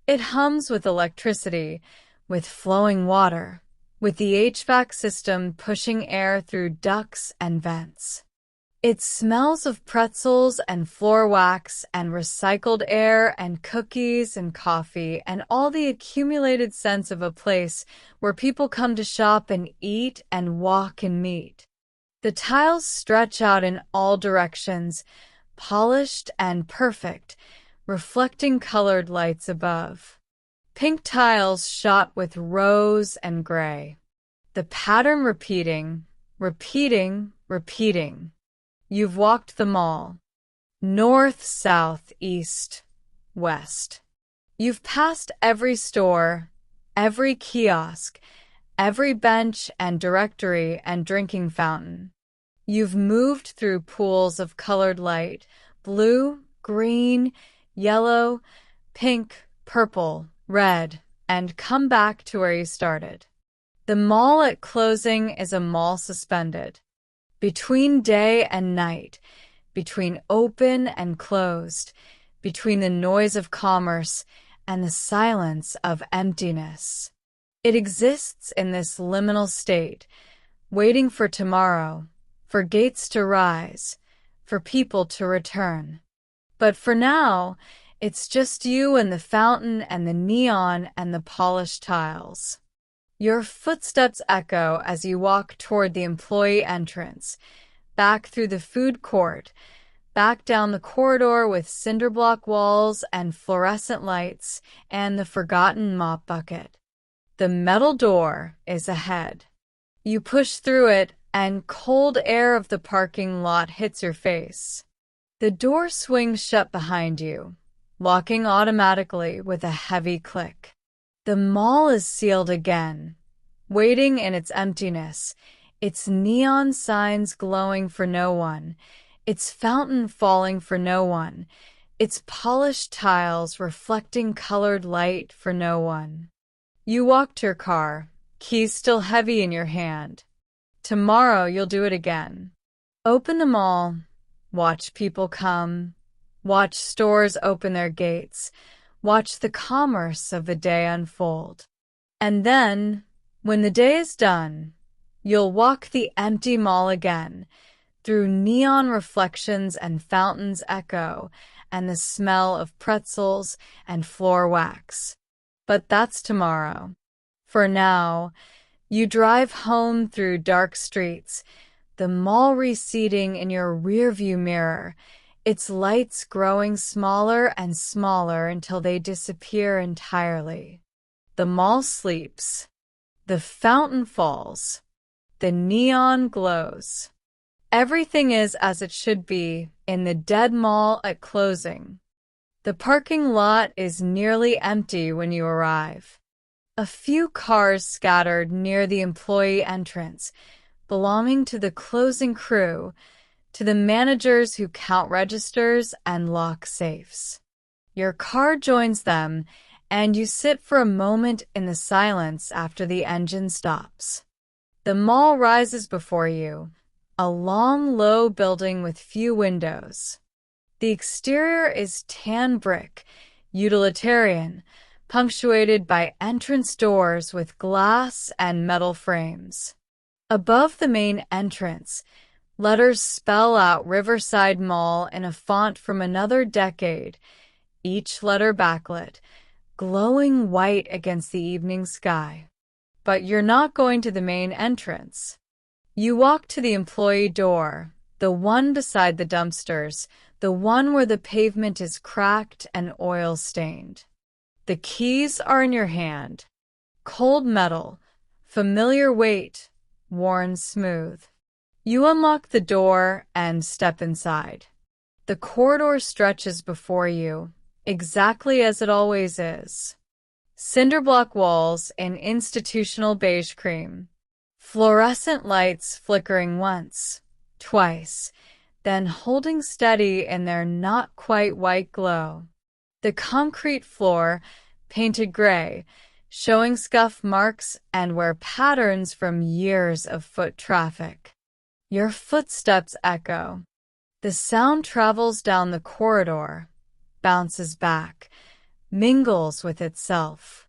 It hums with electricity, with flowing water, with the HVAC system pushing air through ducts and vents. It smells of pretzels and floor wax and recycled air and cookies and coffee and all the accumulated scents of a place where people come to shop and eat and walk and meet. The tiles stretch out in all directions, polished and perfect, reflecting colored lights above. Pink tiles shot with rose and gray. The pattern repeating, repeating, repeating. You've walked the mall. North, south, east, west. You've passed every store, every kiosk, every bench and directory and drinking fountain. You've moved through pools of colored light, blue, green, yellow, pink, purple, red, and come back to where you started. The mall at closing is a mall suspended. Between day and night, between open and closed, between the noise of commerce and the silence of emptiness. It exists in this liminal state, waiting for tomorrow, for gates to rise, for people to return. But for now, it's just you and the fountain and the neon and the polished tiles. Your footsteps echo as you walk toward the employee entrance, back through the food court, back down the corridor with cinder block walls and fluorescent lights and the forgotten mop bucket. The metal door is ahead. You push through it and cold air of the parking lot hits your face. The door swings shut behind you, locking automatically with a heavy click. The mall is sealed again, waiting in its emptiness, its neon signs glowing for no one, its fountain falling for no one, its polished tiles reflecting colored light for no one. You walk to your car, keys still heavy in your hand. Tomorrow you'll do it again. Open the mall, watch people come, watch stores open their gates, watch the commerce of the day unfold. And then, when the day is done, you'll walk the empty mall again, through neon reflections and fountains echo, and the smell of pretzels and floor wax. But that's tomorrow. For now, you drive home through dark streets, the mall receding in your rearview mirror, its lights growing smaller and smaller until they disappear entirely. The mall sleeps. The fountain falls. The neon glows. Everything is as it should be in the dead mall at closing. The parking lot is nearly empty when you arrive. A few cars scattered near the employee entrance, belonging to the closing crew, to the managers who count registers and lock safes. Your car joins them, and you sit for a moment in the silence after the engine stops. The mall rises before you, a long, low building with few windows. The exterior is tan brick, utilitarian, punctuated by entrance doors with glass and metal frames. Above the main entrance, letters spell out Riverside Mall in a font from another decade, each letter backlit, glowing white against the evening sky. But you're not going to the main entrance. You walk to the employee door, the one beside the dumpsters, the one where the pavement is cracked and oil-stained. The keys are in your hand. Cold metal, familiar weight, worn smooth. You unlock the door and step inside. The corridor stretches before you, exactly as it always is. Cinder block walls in institutional beige cream. Fluorescent lights flickering once, twice, then holding steady in their not-quite white glow. The concrete floor, painted gray, showing scuff marks and where patterns from years of foot traffic. Your footsteps echo. The sound travels down the corridor, bounces back, mingles with itself.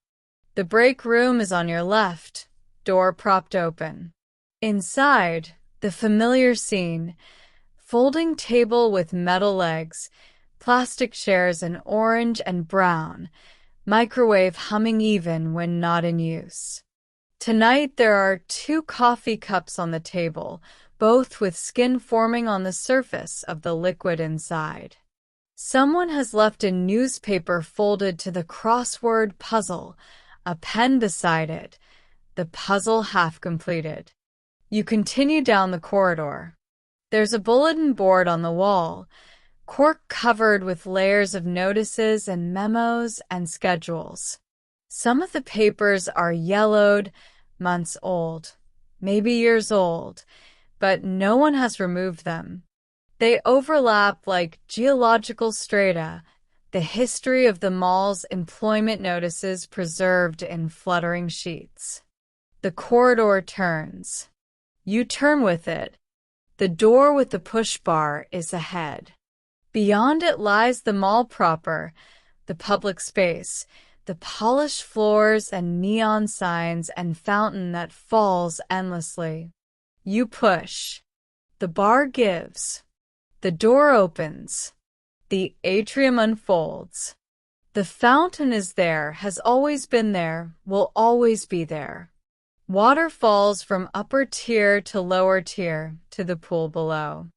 The break room is on your left, door propped open. Inside, the familiar scene, folding table with metal legs, plastic chairs in orange and brown, microwave humming even when not in use. Tonight there are 2 coffee cups on the table, both with skin forming on the surface of the liquid inside. Someone has left a newspaper folded to the crossword puzzle, a pen beside it, the puzzle half completed. You continue down the corridor. There's a bulletin board on the wall, cork covered with layers of notices and memos and schedules. Some of the papers are yellowed, months old, maybe years old, but no one has removed them. They overlap like geological strata, the history of the mall's employment notices preserved in fluttering sheets. The corridor turns. You turn with it. The door with the push bar is ahead. Beyond it lies the mall proper, the public space, the polished floors and neon signs and fountain that falls endlessly. You push. The bar gives. The door opens. The atrium unfolds. The fountain is there, has always been there, will always be there. Water falls from upper tier to lower tier to the pool below.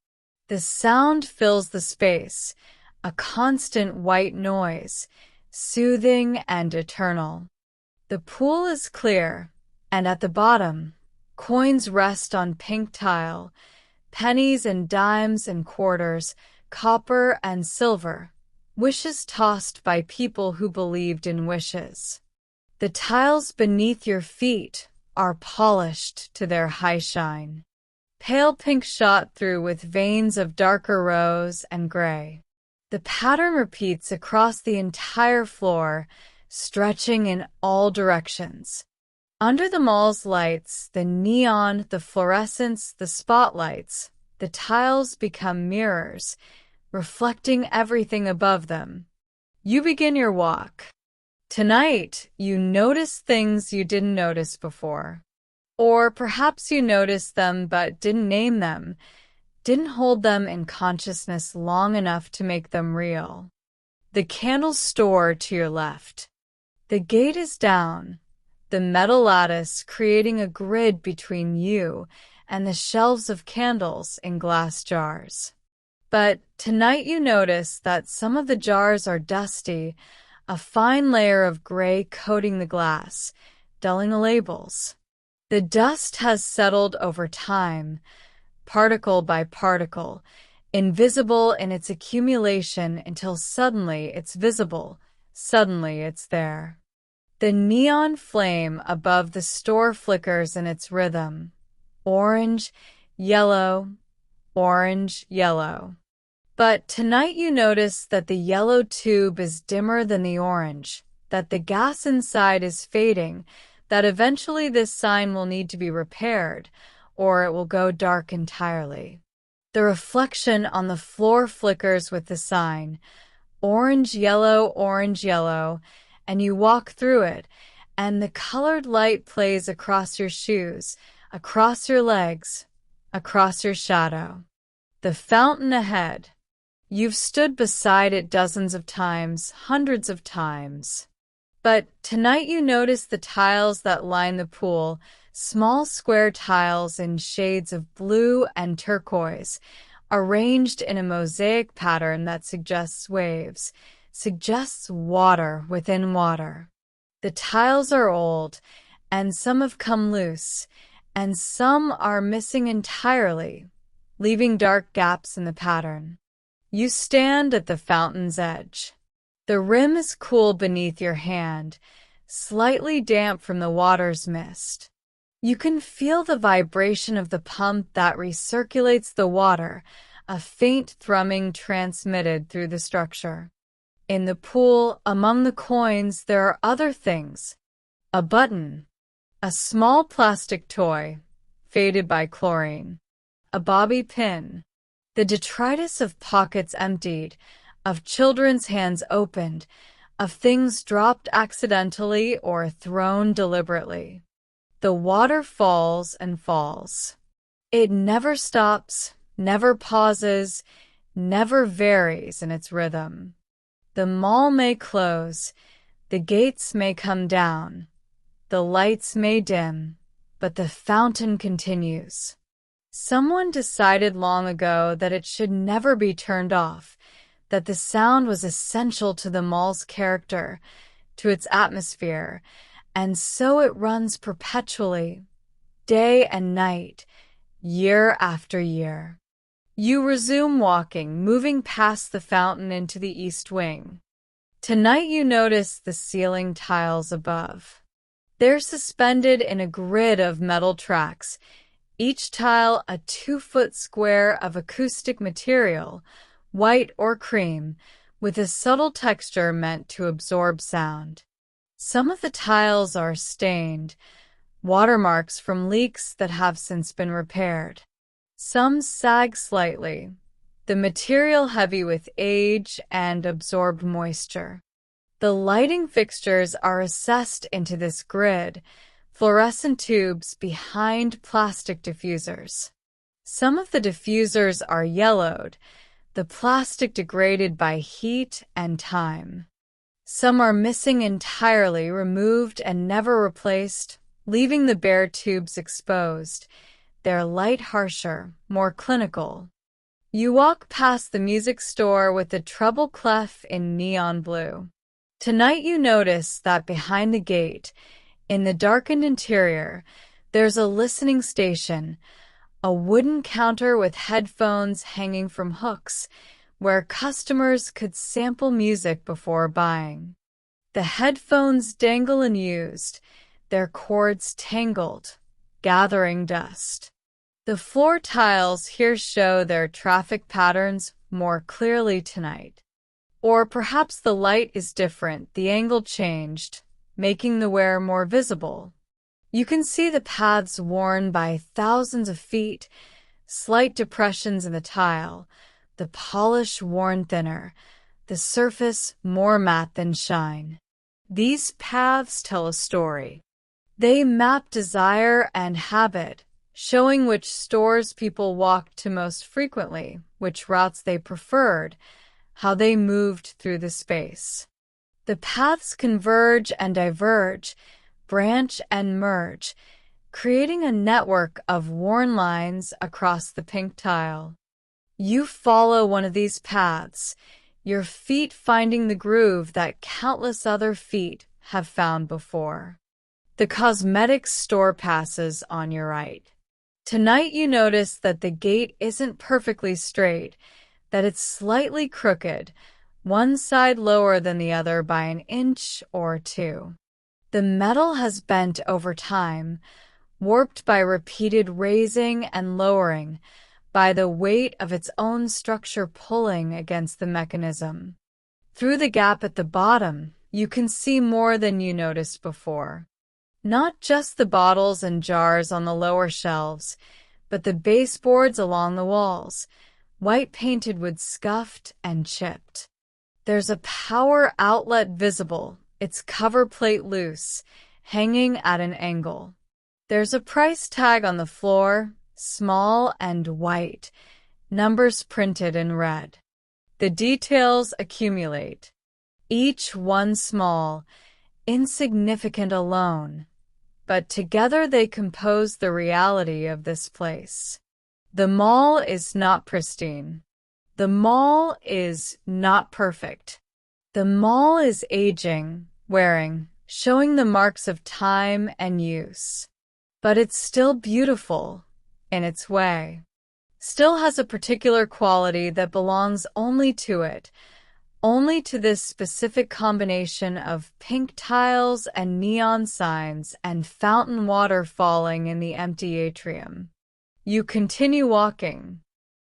The sound fills the space, a constant white noise, soothing and eternal. The pool is clear, and at the bottom, coins rest on pink tile, pennies and dimes and quarters, copper and silver, wishes tossed by people who believed in wishes. The tiles beneath your feet are polished to their high shine, pale pink shot through with veins of darker rose and gray. The pattern repeats across the entire floor, stretching in all directions. Under the mall's lights, the neon, the fluorescence, the spotlights, the tiles become mirrors, reflecting everything above them. You begin your walk. Tonight, you notice things you didn't notice before. Or perhaps you noticed them but didn't name them, didn't hold them in consciousness long enough to make them real. The candle store to your left. The gate is down, the metal lattice creating a grid between you and the shelves of candles in glass jars. But tonight you notice that some of the jars are dusty, a fine layer of gray coating the glass, dulling the labels. The dust has settled over time, particle by particle, invisible in its accumulation until suddenly it's visible, suddenly it's there. The neon flame above the store flickers in its rhythm. Orange, yellow, orange, yellow. But tonight you notice that the yellow tube is dimmer than the orange, that the gas inside is fading, that eventually this sign will need to be repaired, or it will go dark entirely. The reflection on the floor flickers with the sign, orange, yellow, and you walk through it, and the colored light plays across your shoes, across your legs, across your shadow. The fountain ahead. You've stood beside it dozens of times, hundreds of times. But tonight you notice the tiles that line the pool, small square tiles in shades of blue and turquoise, arranged in a mosaic pattern that suggests waves, suggests water within water. The tiles are old, and some have come loose, and some are missing entirely, leaving dark gaps in the pattern. You stand at the fountain's edge. The rim is cool beneath your hand, slightly damp from the water's mist. You can feel the vibration of the pump that recirculates the water, a faint thrumming transmitted through the structure. In the pool, among the coins, there are other things. A button, a small plastic toy, faded by chlorine, a bobby pin, the detritus of pockets emptied, of children's hands opened, of things dropped accidentally or thrown deliberately. The water falls and falls. It never stops, never pauses, never varies in its rhythm. The mall may close, the gates may come down, the lights may dim, but the fountain continues. Someone decided long ago that it should never be turned off, that the sound was essential to the mall's character, to its atmosphere, and so it runs perpetually, day and night, year after year. You resume walking, moving past the fountain into the east wing. Tonight you notice the ceiling tiles above. They're suspended in a grid of metal tracks, each tile a 2-foot square of acoustic material, white or cream, with a subtle texture meant to absorb sound. Some of the tiles are stained, watermarks from leaks that have since been repaired. Some sag slightly, the material heavy with age and absorbed moisture. The lighting fixtures are recessed into this grid, fluorescent tubes behind plastic diffusers. Some of the diffusers are yellowed, the plastic degraded by heat and time. Some are missing entirely, removed and never replaced, leaving the bare tubes exposed, their light harsher, more clinical. You walk past the music store with the treble clef in neon blue. Tonight you notice that behind the gate, in the darkened interior, there's a listening station, a wooden counter with headphones hanging from hooks, where customers could sample music before buying. The headphones dangle unused, their cords tangled, gathering dust. The floor tiles here show their traffic patterns more clearly tonight. Or perhaps the light is different, the angle changed, making the wear more visible. You can see the paths worn by thousands of feet, slight depressions in the tile, the polish worn thinner, the surface more matte than shine. These paths tell a story. They map desire and habit, showing which stores people walked to most frequently, which routes they preferred, how they moved through the space. The paths converge and diverge, branch and merge, creating a network of worn lines across the pink tile. You follow one of these paths, your feet finding the groove that countless other feet have found before. The cosmetics store passes on your right. Tonight you notice that the gate isn't perfectly straight, that it's slightly crooked, one side lower than the other by an inch or two. The metal has bent over time, warped by repeated raising and lowering, by the weight of its own structure pulling against the mechanism. Through the gap at the bottom, you can see more than you noticed before. Not just the bottles and jars on the lower shelves, but the baseboards along the walls, white painted with scuffed and chipped. There's a power outlet visible, its cover plate loose, hanging at an angle. There's a price tag on the floor, small and white, numbers printed in red. The details accumulate, each one small, insignificant alone, but together they compose the reality of this place. The mall is not pristine. The mall is not perfect. The mall is aging, wearing, showing the marks of time and use. But it's still beautiful, in its way. Still has a particular quality that belongs only to it, only to this specific combination of pink tiles and neon signs and fountain water falling in the empty atrium. You continue walking,